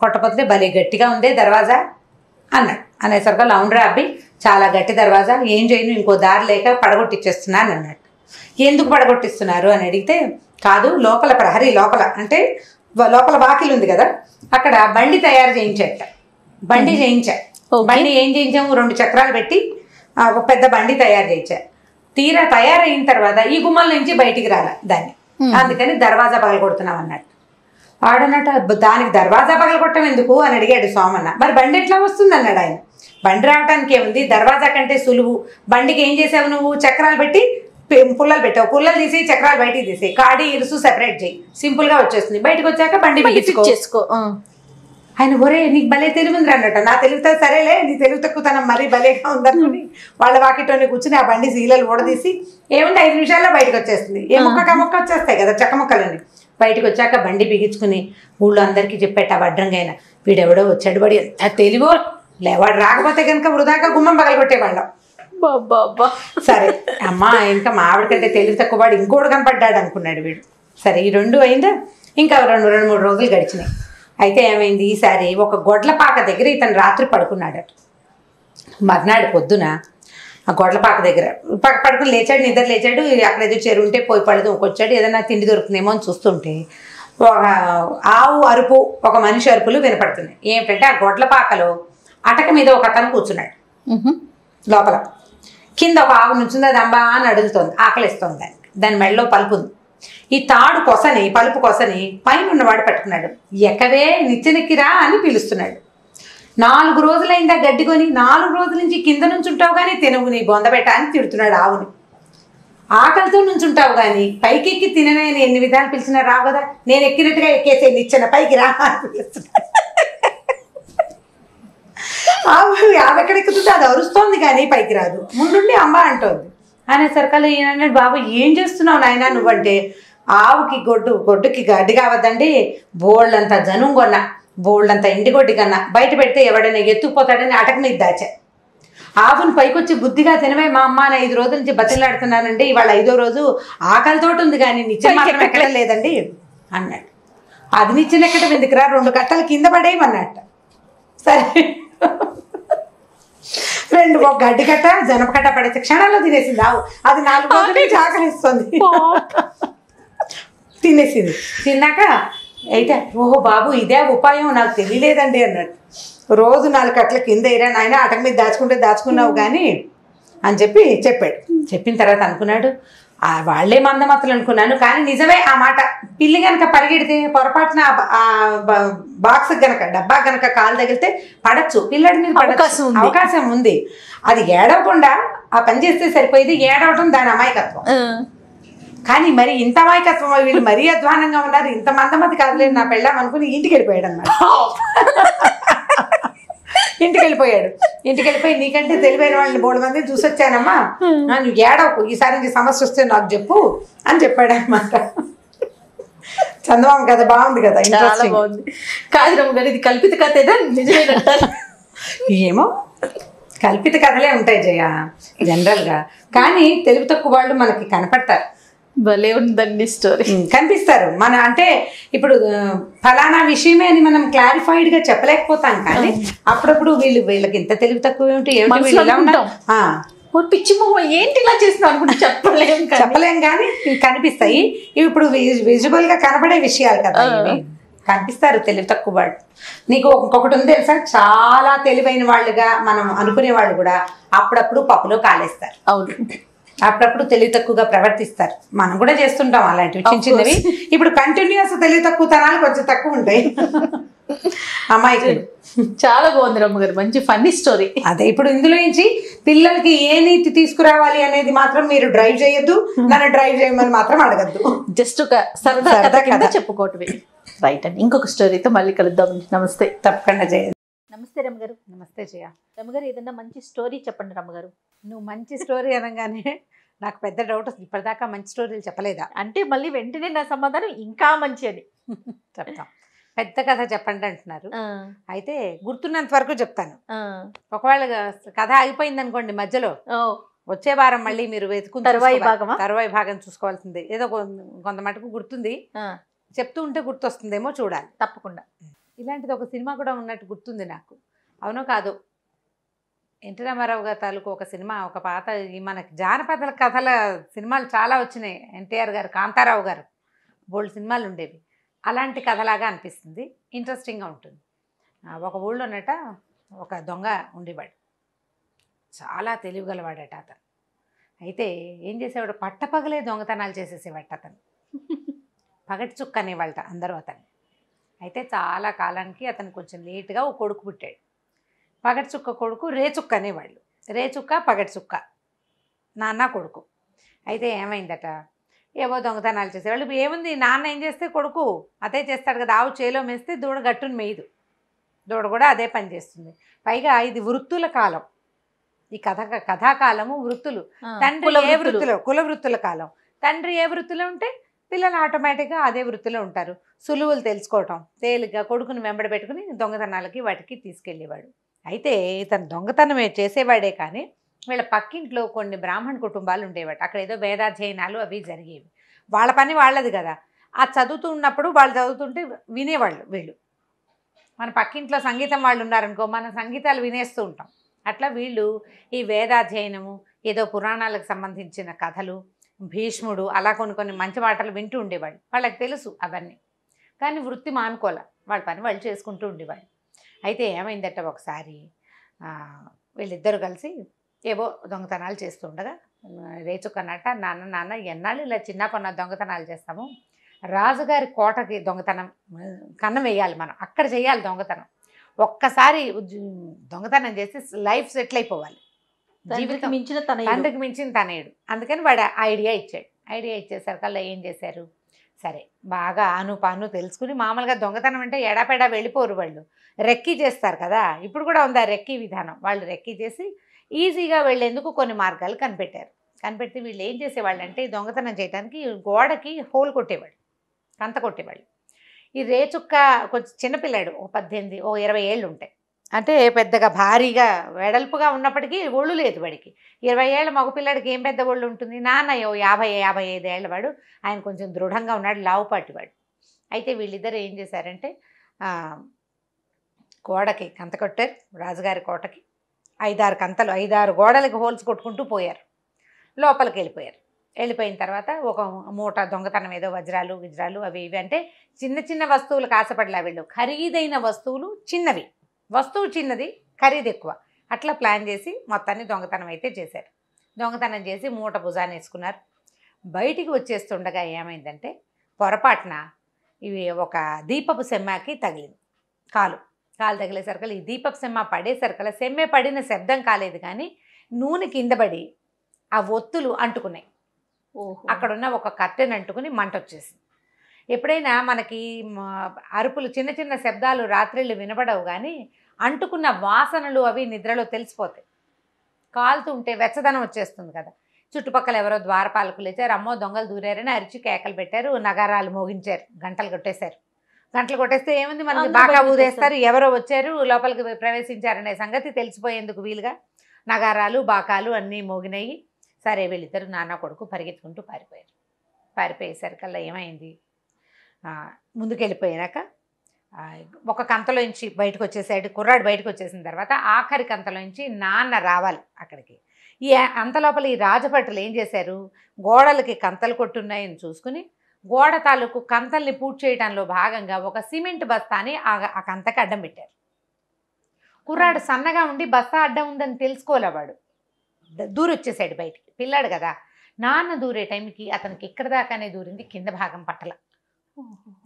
Speaker 3: కొట్టబోతే భలే గట్టిగా ఉందే దర్వాజా అన్నాడు. అనేసరికి లౌండ్రా అబ్బి చాలా గట్టి దర్వాజా, ఏం చేయను, ఇంకో దారి లేక పడగొట్టిచ్చేస్తున్నాను అన్నట్టు. ఎందుకు పడగొట్టిస్తున్నారు అని అడిగితే, కాదు లోపల ప్రహరీ లోపల అంటే లోపల వాకిలు ఉంది కదా, అక్కడ బండి తయారు చేయించాట. బండి ఏం చేయించాము, 2 చక్రాలు పెట్టి ఒక పెద్ద బండి తయారు చేయించా. తీరా తయారైన తర్వాత ఈ గుమ్మల నుంచి బయటికి రాల దాన్ని, అందుకని దర్వాజా పగలగొడుతున్నాం అన్నట్టు. ఆడన్నట్టు దానికి దర్వాజా పగలగొట్టం ఎందుకు అని అడిగాడు సోమన్న. మరి బండి ఎట్లా వస్తుంది అన్నాడు ఆయన. బండి రావడానికి ఏముంది, దర్వాజా కంటే సులువు. బండికి ఏం చేసావు నువ్వు, చక్రాలు పెట్టి పుల్లలు పెట్టావు, పుల్లలు తీసి చక్రాలు బయటికి తీసి కాడి ఇరుసు సెపరేట్ చేయి, సింపుల్ గా వచ్చేస్తుంది. బయటకు వచ్చాక బండి చేసుకో. ఆయన ఒరే నీకు భలే తెలివి ఉంది అన్నట్ట. నా తెలివితో సరేలే, నీ తెలివి తక్కువతనం మరీ భలేగా ఉందనుకుని వాళ్ళ వాకిటోని కూర్చుని ఆ బండి సీలలు ఊడదీసి ఏమంటే 5 నిమిషాల్లో బయటకు వచ్చేస్తుంది. ఏ మొక్క మొక్క వచ్చేస్తాయి కదా చెక్క మొక్కలన్నీ. బయటకు వచ్చాక బండి బిగించుకుని ఊళ్ళో అందరికీ చెప్పేట వడ్రంగైనా, వీడెవడో వచ్చాడు, వాడు ఎంత తెలివో, వాడు రాకపోతే కనుక వృధాగా గుమ్మం పగలగొట్టేవాళ్ళం. సరే అమ్మా, ఇంకా మా ఆవిడ కంటే తెలివి తక్కువ వాడు ఇంకోటి కనపడ్డాడు అనుకున్నాడు వీడు. సరే ఈ 2 అయిందా, ఇంకా 2-3 రోజులు గడిచినాయి. అయితే ఏమైంది, ఈసారి ఒక గొడ్లపాక దగ్గర ఇతను రాత్రి పడుకున్నాడట. మర్నాడు పొద్దున ఆ గొడ్లపాక దగ్గర పడుకుని లేచాడు, నిద్ర లేచాడు. అక్కడ ఏదో చెరువు ఉంటే పోయి పడదు వచ్చాడు, ఏదైనా తిండి దొరుకుతుందేమో అని చూస్తుంటే ఒక ఆవు అరుపు, ఒక మనిషి అరుపులు వినపడుతున్నాయి. ఏమిటంటే ఆ గొడ్లపాకలో అటక మీద ఒక అతను కూర్చున్నాడు. లోపల కింద ఒక ఆవు నుంచింది, అది అంబా అని అడుగుతోంది, ఆకలిస్తోంది. దాని మెడలో పలుపు ఉంది. ఈ తాడు కొసని, పలుపు కొసని పైన ఉన్నవాడు పట్టుకున్నాడు. ఎక్కవే నిచ్చెనెక్కిరా అని పిలుస్తున్నాడు. 4 రోజులైందా గడ్డి కొని, 4 రోజుల నుంచి కింద నుంచి ఉంటావు కానీ తినవు, నీ బొందబెట్ట అని తిడుతున్నాడు ఆవుని. ఆకలితో నుంచి ఉంటావు కానీ పైకి ఎక్కి తినని ఎన్ని విధాలు పిలిచినా రావు కదా, నేను ఎక్కినట్టుగా ఎక్కేసే నిచ్చెన పైకి రా అని పిలుస్తున్నాడు. ఆవు ఎక్కడెక్కుతుంటే అది అరుస్తోంది కానీ పైకి రాదు, ముందుండి అమ్మ అంటోంది. అనేసరికల్లా ఈయన, బాబు ఏం చేస్తున్నావు నాయన నువ్వంటే, ఆవుకి గొడ్డుకి గడ్డి కావద్దండి, బోళ్ళంతా జనం కొన్నా, బోళ్ళంతా ఇంటిగొడ్డి కన్నా, బయట పెడితే ఎవడైనా ఎత్తుకుపోతాడని అటక మీద దాచా. ఆవుని పైకొచ్చి బుద్ధిగా తినవే మా అమ్మ అని 5 రోజుల నుంచి బతిలాడుతున్నానండి, ఇవాళ 5వ రోజు ఆకలితోటి ఉంది కానీ నిచ్చెన మాత్రం ఎక్కడం లేదండి అన్నాడు. అది నిచ్చెన ఎక్కడం ఎందుకురా, 2 కట్టలు కింద పడేయమన్నట్ట. సరే 2 ఒక గడ్డి కట్ట జనప కట్ట పడేసి క్షణాల్లో తినేసింది ఆవు. అది 4 రోజుల నుంచి ఆకలిస్తుంది, తినేసింది. తిన్నాక అయితే ఓహో బాబు ఇదే ఉపాయం నాకు తెలియలేదండి అన్నాడు. రోజు 4 కట్టల కింద ఇరా నాయన, అటక మీద దాచుకున్నావు కానీ అని చెప్పాడు. చెప్పిన తర్వాత అనుకున్నాడు, వాళ్లే మందమతులు అనుకున్నాను, కానీ నిజమే ఆ మాట. పిల్లి గనక పరిగెడితే పొరపాటున బాక్స్ గనక డబ్బా గనక కాలు తగిలితే పడచ్చు, పిల్లడి మీద అవకాశం ఉంది. అది ఏడవకుండా ఆ పని చేస్తే సరిపోయేది, ఏడవటం దాని అమాయకత్వం. కానీ మరి ఇంత అమాయకత్వం, వీళ్ళు మరీ అధ్వానంగా ఉన్నారు, ఇంత మందమతి కాదులేదు నా పెళ్ళాం అనుకుని ఇంటికి వెళ్ళిపోయాడు అన్నమాట. ఇంటికి వెళ్ళిపోయి నీకంటే తెలివైన వాళ్ళని 3 మందిని చూసొచ్చానమ్మా, నువ్వు ఏడవకు, ఈసారి నుంచి సమస్య వస్తే నాకు చెప్పు అని చెప్పాడు అనమాట. చందమామ కథ బాగుంది కదా, ఇంట్రెస్టింగ్ బాగుంది.
Speaker 1: కాదు గారు, ఇది కల్పిత కథ నిజమేనంటారు?
Speaker 3: ఏమో కల్పిత కథలే ఉంటాయి జయ జనరల్గా, కానీ తెలివి తక్కువ వాళ్ళు మనకి కనపడతారు.
Speaker 1: భలే ఉందండి స్టోరీ.
Speaker 3: కనిపిస్తారు మన, అంటే ఇప్పుడు ఫలానా విషయమే అని మనం క్లారిఫైడ్ గా చెప్పలేకపోతాం, కానీ అప్పుడప్పుడు వీళ్ళకి ఎంత తెలివి తక్కువ ఏమిటి ఇలా ఉన్నారు,
Speaker 1: పిచ్చి మొహం ఏంటి ఇలా చేస్తున్నావు అనుకుంటే
Speaker 3: చెప్పలేం కానీ కనిపిస్తాయి. ఇవి ఇప్పుడు విజువల్ గా కనబడే విషయాలు కదా, ఇవి కనిపిస్తారు తెలివి తక్కువ వాళ్ళు. నీకు ఇంకొకటి ఉంది తెలుసా, చాలా తెలివైన వాళ్ళుగా మనం అనుకునే వాళ్ళు కూడా అప్పుడప్పుడు పప్పులో కాలేస్తారు.
Speaker 1: అవును,
Speaker 3: అప్పుడప్పుడు తెలివి తక్కువగా ప్రవర్తిస్తారు. మనం కూడా చేస్తుంటాం అలాంటివి చిన్న చిన్నవి. ఇప్పుడు కంటిన్యూస్ తెలివి తక్కువ తనాలు కొంచెం తక్కువ ఉంటాయి అమ్మాయికులు.
Speaker 1: చాలా బాగుంది రమ్మగారు, మంచి ఫన్నీ స్టోరీ.
Speaker 3: అదే ఇప్పుడు ఇందులో నుంచి పిల్లలకి ఏ నీతి తీసుకురావాలి అనేది మాత్రం మీరు డ్రైవ్ చేయొద్దు, నన్ను డ్రైవ్ చేయమని మాత్రం అడగద్దు.
Speaker 1: జస్ట్ ఒక సరదా కథ చెప్పుకోవటమే. రైట్ అండి, ఇంకొక స్టోరీతో మళ్ళీ కలుద్దాం. నమస్తే.
Speaker 3: తప్పకుండా చేయండి.
Speaker 1: నమస్తే రమ్మగారు.
Speaker 3: నమస్తే జయ.
Speaker 1: రమ్మగారు ఏదన్నా మంచి స్టోరీ చెప్పండి రమ్మగారు.
Speaker 3: నువ్వు మంచి స్టోరీ అనగానే నాకు పెద్ద డౌట్ వస్తుంది, ఇప్పటిదాకా మంచి స్టోరీలు చెప్పలేదా
Speaker 1: అంటే మళ్ళీ వెంటనే నా సమాధానం ఇంకా మంచి అని
Speaker 3: చెప్తాం. పెద్ద కథ చెప్పండి అంటున్నారు, అయితే గుర్తున్నంత వరకు చెప్తాను. ఒకవేళ కథ ఆగిపోయింది అనుకోండి మధ్యలో, వచ్చే వారం మళ్ళీ మీరు వెతుకుని తరువాయి భాగం చూసుకోవాల్సిందే. ఏదో కొంత మటుకు గుర్తుంది, చెప్తూ ఉంటే గుర్తొస్తుందేమో చూడాలి.
Speaker 1: తప్పకుండా.
Speaker 3: ఇలాంటిది ఒక సినిమా కూడా ఉన్నట్టు గుర్తుంది నాకు, అవునో కాదు. ఎన్టీ రామారావు గారి తాలూకు ఒక సినిమా, ఒక పాత మనకి జానపద కథల సినిమాలు చాలా వచ్చినాయి. ఎన్టీఆర్ గారు, కాంతారావు గారు, బోల్డ్ సినిమాలు ఉండేవి. అలాంటి కథలాగా అనిపిస్తుంది, ఇంట్రెస్టింగ్గా ఉంటుంది. ఒక ఊళ్ళోనట ఒక దొంగ ఉండేవాడు, చాలా తెలివిగలవాడట అతను. అయితే ఏం చేసేవాడు, పట్టపగలే దొంగతనాలు చేసేసేవాడు అతను. పగటి చుక్క అనేవాళ్ళట అందరూ అతను. అయితే చాలా కాలానికి అతను కొంచెం లేటుగా ఒక కొడుకు పుట్టాడు. పగటి చుక్క కొడుకు రేచుక్క అనేవాళ్ళు. రేచుక్క పగటి చుక్క, నాన్న కొడుకు. అయితే ఏమైందట, ఏవో దొంగతనాలు చేసేవాళ్ళు. ఏముంది, నాన్న ఏం చేస్తే కొడుకు అదే చేస్తాడు కదా. ఆవు చేలో మేస్తే దూడ గట్టును మేయదు, దూడ కూడా అదే పని చేస్తుంది. పైగా ఇది వృత్తుల కాలం, ఈ కథాకాలము వృత్తులు. తండ్రి ఏ వృత్తిలో, కుల వృత్తుల కాలం. తండ్రి ఏ వృత్తిలో ఉంటే పిల్లలు ఆటోమేటిక్గా అదే వృత్తిలో ఉంటారు. సులువులు తెలుసుకోవటం, తేలిగ్గా కొడుకుని వెంబడి పెట్టుకుని దొంగతనాలకి వాటికి తీసుకెళ్ళేవాడు. అయితే ఇతను దొంగతనమే చేసేవాడే కానీ వీళ్ళ పక్కింట్లో కొన్ని బ్రాహ్మణ కుటుంబాలు ఉండేవాడు. అక్కడ ఏదో వేదాధ్యయనాలు అవి జరిగేవి. వాళ్ళ పని వాళ్ళది కదా. ఆ చదువుతూ ఉన్నప్పుడు వాళ్ళు చదువుతుంటే వినేవాళ్ళు వీళ్ళు. మన పక్కింట్లో సంగీతం వాళ్ళు ఉన్నారనుకో, మన సంగీతాలు వినేస్తూ ఉంటాం. అట్లా వీళ్ళు ఈ వేదాధ్యయనము, ఏదో పురాణాలకు సంబంధించిన కథలు, భీష్ముడు, అలా కొన్ని మంచి మాటలు వింటూ ఉండేవాళ్ళు. వాళ్ళకి తెలుసు అవన్నీ, కానీ వృత్తి మానుకోలే, వాళ్ళ పని వాళ్ళు చేసుకుంటూ ఉండేవాళ్ళు. అయితే ఏమైందట, ఒకసారి వీళ్ళిద్దరూ కలిసి ఏవో దొంగతనాలు చేస్తుండగా రేచుకన్నట్ట, నాన్న ఎన్నాళ్ళు ఇలా చిన్న కొన్న దొంగతనాలు చేస్తాము, రాజుగారి కోటకి దొంగతనం కన్నం వేయాలి, మనం అక్కడ చేయాలి దొంగతనం. ఒక్కసారి దొంగతనం చేసి లైఫ్ సెటిల్ అయిపోవాలి, జీవితం తండ్రికి మించిన తనయుడు. అందుకని వాడు ఐడియా ఇచ్చాడు. ఐడియా ఇచ్చేసరికల్లా ఏం చేశారు, సరే బాగా ఆను తెలుసుకుని, మామూలుగా దొంగతనం అంటే ఎడాపెడా వెళ్ళిపోరు వాళ్ళు, రెక్కీ చేస్తారు కదా. ఇప్పుడు కూడా ఉంది ఆ రెక్కీ విధానం. వాళ్ళు రెక్కీ చేసి ఈజీగా వెళ్ళేందుకు కొన్ని మార్గాలు కనిపెట్టారు. కనిపెడితే వీళ్ళు ఏం చేసేవాళ్ళు అంటే, దొంగతనం చేయడానికి గోడకి హోల్ కొట్టేవాళ్ళు, కంత కొట్టేవాళ్ళు. ఈ రేచుక్క కొంచెం చిన్నపిల్లాడు, 18 20 ఏళ్ళు ఉంటాయి. అంటే పెద్దగా భారీగా వెడల్పుగా ఉన్నప్పటికీ ఒళ్ళు లేదు వాడికి. 20 ఏళ్ళ మగపిల్లాడికి ఏం పెద్ద ఒళ్ళు ఉంటుంది. నాన్న 50-55 ఏళ్ళ వాడు. ఆయన కొంచెం దృఢంగా ఉన్నాడు, లావుపాటి వాడు. అయితే వీళ్ళిద్దరు ఏం చేశారంటే, గోడకి కంత కొట్టారు, రాజుగారి కోటకి 5-6 కంతలు, 5-6 గోడలకి హోల్స్ కొట్టుకుంటూ పోయారు. లోపలికి వెళ్ళిపోయారు. వెళ్ళిపోయిన తర్వాత ఒక మూట దొంగతనం, ఏదో వజ్రాలు గిజ్రాలు అవి ఇవి, అంటే చిన్న చిన్న వస్తువులకు ఆశపడలే వీళ్ళు. ఖరీదైన వస్తువులు చిన్నవి, వస్తువు చిన్నది, ఖరీదు ఎక్కువ. అట్లా ప్లాన్ చేసి మొత్తాన్ని దొంగతనం అయితే చేశారు. దొంగతనం చేసి మూట భుజాన్ని వేసుకున్నారు. బయటికి వచ్చేస్తుండగా ఏమైందంటే, పొరపాటున ఇవి ఒక దీపపు సెమ్మకి తగిలింది. కాలు తగిలేసరికల్లా, ఈ దీపపు సెమ్మ పడేసరికల్లా, సెమ్మె పడిన శబ్దం కాలేదు కానీ నూనె కింద పడి ఆ ఒత్తులు అంటుకున్నాయి. అక్కడున్న ఒక కట్టెను అంటుకుని మంట వచ్చేసింది. ఎప్పుడైనా మనకి అరుపులు, చిన్న చిన్న శబ్దాలు రాత్రిళ్ళు వినపడవు కానీ అంటుకున్న వాసనలు అవి నిద్రలో తెలిసిపోతాయి. కాలుతూ ఉంటే వెచ్చదనం వచ్చేస్తుంది కదా. చుట్టుపక్కల ఎవరో ద్వారపాలకులు లేచారు, అమ్మో దొంగలు దూరారని అరిచి కేకలు పెట్టారు, నగారాలు మోగించారు, గంటలు కొట్టేశారు. గంటలు కొట్టేస్తే ఏముంది, మనకి బాగా ఊదేస్తారు, ఎవరో వచ్చారు లోపలికి ప్రవేశించారనే సంగతి తెలిసిపోయేందుకు వీలుగా నగారాలు బాకాలు అన్నీ మోగినాయి. సరే వీళ్ళిద్దరు నాన్న కొడుకు పరిగెత్తుకుంటూ పారిపోయేసరికల్లా ఏమైంది, ముందుకెళ్ళిపోయాక ఒక కంతలోంచి బయటకు వచ్చేసాడు కుర్రాడు. బయటకు వచ్చేసిన తర్వాత ఆఖరి కంతలోంచి నాన్న రావాలి అక్కడికి.
Speaker 2: అంత లోపల ఈ రాజభటులు ఏం చేశారు, గోడలకి కంతలు కొట్టున్నాయని చూసుకుని గోడ తాలూకు కంతల్ని పూర్తి చేయడంలో భాగంగా ఒక సిమెంట్ బస్తాని ఆ కంతకి అడ్డం పెట్టారు. కుర్రాడు సన్నగా ఉండి బస్తా అడ్డం ఉందని తెలుసుకోలేవాడు, దూరొచ్చేసాడు బయటికి. పిల్లాడు కదా, నాన్న దూరే టైంకి అతనికి ఇక్కడ దాకానే దూరింది, కింద భాగం పట్టల.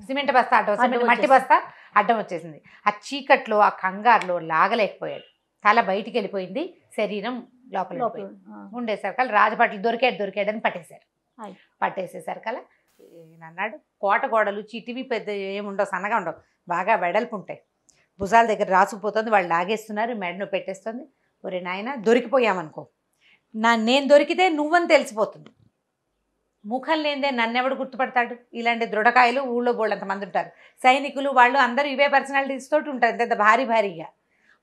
Speaker 2: సిమెంట్ బస్తా అడ్డం, మట్టి బస్తా అడ్డం వచ్చేసింది. ఆ చీకట్లో ఆ కంగారులో లాగలేకపోయాడు, తల బయటికి వెళ్ళిపోయింది, శరీరం లోపల ఉండేసరికల్ రాజభటులు దొరికాడని పట్టేశారు. పట్టేసేసరికల్లా అన్నాడు, కోట గోడలు చిటివి పెద్ద ఏముండవు, సన్నగా ఉండవు, బాగా వెడల్పు ఉంటాయి, భుజాల దగ్గర రాసుకుపోతుంది, వాళ్ళు లాగేస్తున్నారు, మెడను పెట్టేస్తుంది. ఒరే నాయన దొరికిపోయామనుకో, నేను దొరికితే నువ్వని తెలిసిపోతుంది, ముఖం లేదే నన్నెవడు గుర్తుపడతాడు. ఇలాంటి దృఢకాయలు ఊళ్ళో బోళ్ళంత మంది ఉంటారు, సైనికులు వాళ్ళు అందరూ ఇవే పర్సనాలిటీస్ తోటి ఉంటారు, ఎంత భారీగా.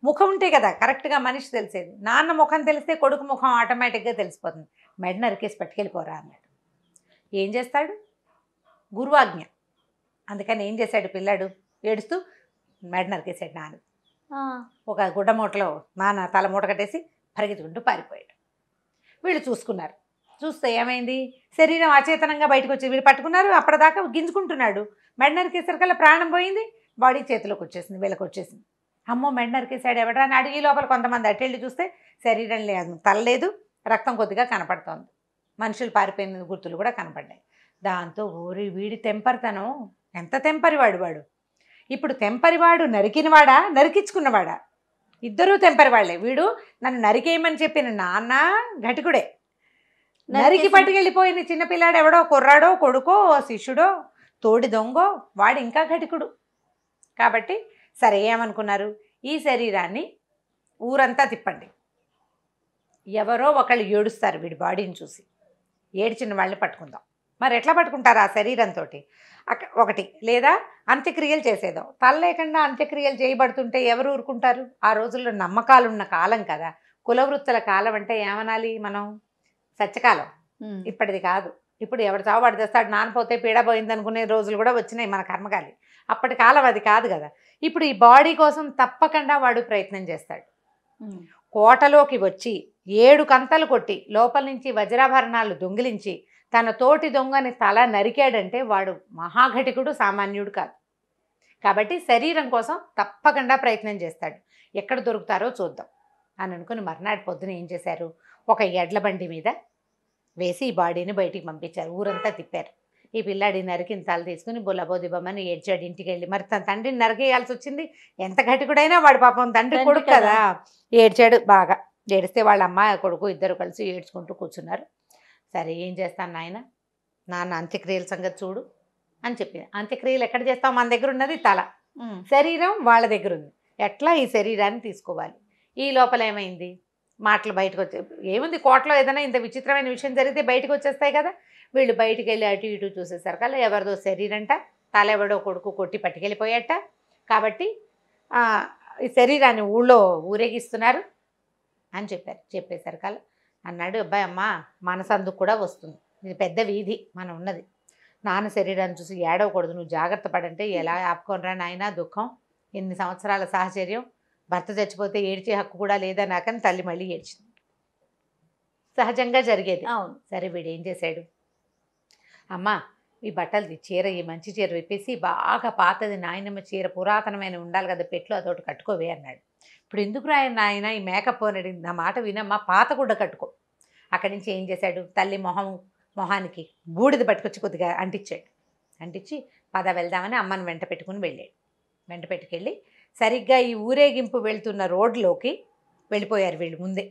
Speaker 2: ముఖం ఉంటే కదా కరెక్ట్గా మనిషి తెలిసేది. నాన్న ముఖం తెలిస్తే కొడుకు ముఖం ఆటోమేటిక్గా తెలిసిపోతుంది. మెడ నరికేసి పట్టుకెళ్ళిపోరా అన్నాడు. ఏం చేస్తాడు, గురువాజ్ఞ. అందుకని ఏం చేశాడు పిల్లాడు, ఏడుస్తూ మెడ నరికేసాడు నాన్న. ఒక గుడ్డ మూటలో నాన్న తల మూట కట్టేసి పరిగెత్తుకుంటూ పారిపోయాడు. వీళ్ళు చూసుకున్నారు, చూస్తే ఏమైంది, శరీరం అచేతనంగా బయటకు వచ్చి వీళ్ళు పట్టుకున్నారు, అప్పటిదాకా గింజుకుంటున్నాడు. మెడ నరికేసరికల్లా ప్రాణం పోయింది, బాడీ చేతిలోకి వచ్చేసింది, వీళ్ళకి వచ్చేసింది. అమ్మో మెడ నరికేసాడు ఎవడా అని అడిగి లోపల కొంతమంది అట్టెళ్ళి చూస్తే శరీరం లేదు, తల లేదు, రక్తం కొద్దిగా కనపడుతోంది, మనుషులు పారిపోయిన గుర్తులు కూడా కనపడ్డాయి. దాంతో ఓరి వీడి తెంపరితనం, ఎంత తెంపరివాడు వాడు. ఇప్పుడు తెంపరివాడు నరికినవాడా నరికించుకున్నవాడా, ఇద్దరూ తెంపరివాళ్లే. వీడు నన్ను నరికేయమని చెప్పిన నాన్న ఘటికుడే, నరికి పట్టుకెళ్ళిపోయిన చిన్నపిల్లాడు ఎవడో కుర్రాడో కొడుకో శిష్యుడో తోడి దొంగో వాడు ఇంకా ఘటికుడు. కాబట్టి సరే ఏమనుకున్నారు, ఈ శరీరాన్ని ఊరంతా తిప్పండి, ఎవరో ఒకళ్ళు ఏడుస్తారు వీడి బాడీని చూసి, ఏడ్చిన వాళ్ళని పట్టుకుందాం. మరి ఎట్లా పట్టుకుంటారు ఆ శరీరంతో, ఒకటి లేదా అంత్యక్రియలు చేసేదాం. తల లేకుండా అంత్యక్రియలు చేయబడుతుంటే ఎవరు ఊరుకుంటారు. ఆ రోజుల్లో నమ్మకాలున్న కాలం కదా, కులవృత్తుల కాలం అంటే ఏమనాలి మనం, సత్యకాలం. ఇప్పటిది కాదు, ఇప్పుడు ఎవడు చావుబాటు చేస్తాడు, నానపోతే పీడ పోయింది అనుకునే రోజులు కూడా వచ్చినాయి మన కర్మకాలి. అప్పటి కాలం అది కాదు కదా. ఇప్పుడు ఈ బాడీ కోసం తప్పకుండా వాడు ప్రయత్నం చేస్తాడు. కోటలోకి వచ్చి 7 కంతలు కొట్టి లోపల నుంచి వజ్రాభరణాలు దొంగిలించి తన తోటి దొంగని తల నరికాడంటే వాడు మహాఘటికుడు, సామాన్యుడు కాదు. కాబట్టి శరీరం కోసం తప్పకుండా ప్రయత్నం చేస్తాడు, ఎక్కడ దొరుకుతారో చూద్దాం అని అనుకుని మర్నాడు పొద్దున ఏం చేశారు, ఒక ఎడ్ల బండి మీద వేసి ఈ బాడీని బయటికి పంపించారు. ఊరంతా తిప్పారు. ఈ పిల్లాడి నరికిన తల తీసుకుని బొల్లబోదిబ్బమని ఏడ్చాడు ఇంటికి వెళ్ళి. మరి తన తండ్రిని నరికేయాల్సి వచ్చింది, ఎంత ఘటికుడైనా వాడు పాపం తండ్రి కొడుకు కదా. ఏడ్చాడు బాగా. ఏడిస్తే వాళ్ళ అమ్మ కొడుకు ఇద్దరు కలిసి ఏడ్చుకుంటూ కూర్చున్నారు. సరే ఏం చేస్తాను నాన్న అంత్యక్రియల సంగతి చూడు అని చెప్పింది. అంత్యక్రియలు ఎక్కడ చేస్తాం, మన దగ్గర ఉన్నది తల, శరీరం వాళ్ళ దగ్గర ఉంది, ఎట్లా ఈ శరీరాన్ని తీసుకోవాలి. ఈ లోపల ఏమైంది, మాటలు బయటకు వచ్చే ఏముంది, కోటలో ఏదైనా ఇంత విచిత్రమైన విషయం జరిగితే బయటకు వచ్చేస్తాయి కదా. వీళ్ళు బయటికి వెళ్ళి అటు ఇటు చూసేసరికల్లా ఎవరిదో శరీరంట, తల ఎవడో కొడుకు కొట్టి పట్టుకెళ్ళిపోయాట. కాబట్టి ఈ శరీరాన్ని ఊళ్ళో ఊరేగిస్తున్నారు అని చెప్పారు. చెప్పేసరికల్లా అన్నాడు, అబ్బాయి అమ్మ మనసందుకు కూడా వస్తుంది, ఇది పెద్ద వీధి మనం ఉన్నది, నాన్న శరీరాన్ని చూసి ఏడవకూడదు, నువ్వు జాగ్రత్త పడంటే ఎలా ఆపుకోనరా నాయన, దుఃఖం, ఎన్ని సంవత్సరాల సాహచర్యం, భర్త చచ్చిపోతే ఏడ్చే హక్కు కూడా లేదా నాకని తల్లి మళ్ళీ ఏడ్చింది. సహజంగా జరిగేది.
Speaker 1: అవును.
Speaker 2: సరే వీడు ఏం చేశాడు, అమ్మ ఈ బట్టలు చీర, ఈ మంచి చీర విప్పేసి బాగా పాతది నాయనమ్మ చీర పురాతనమైన ఉండాలి కదా పెట్లో, అదొకటి కట్టుకోవే అన్నాడు. ఇప్పుడు ఎందుకు నాయన ఈ మేకప్ అని, నా మాట వినమ్మా, పాత గుడ్డ కట్టుకో. అక్కడి నుంచి ఏం చేశాడు, తల్లి మొహానికి బూడిద పట్టుకొచ్చి కొద్దిగా అంటించి పద వెళ్దామని అమ్మని వెంట పెట్టుకుని వెళ్ళాడు. వెంట పెట్టుకెళ్ళి సరిగ్గా ఈ ఊరేగింపు వెళ్తున్న రోడ్లోకి వెళ్ళిపోయారు వీళ్ళు. ముందే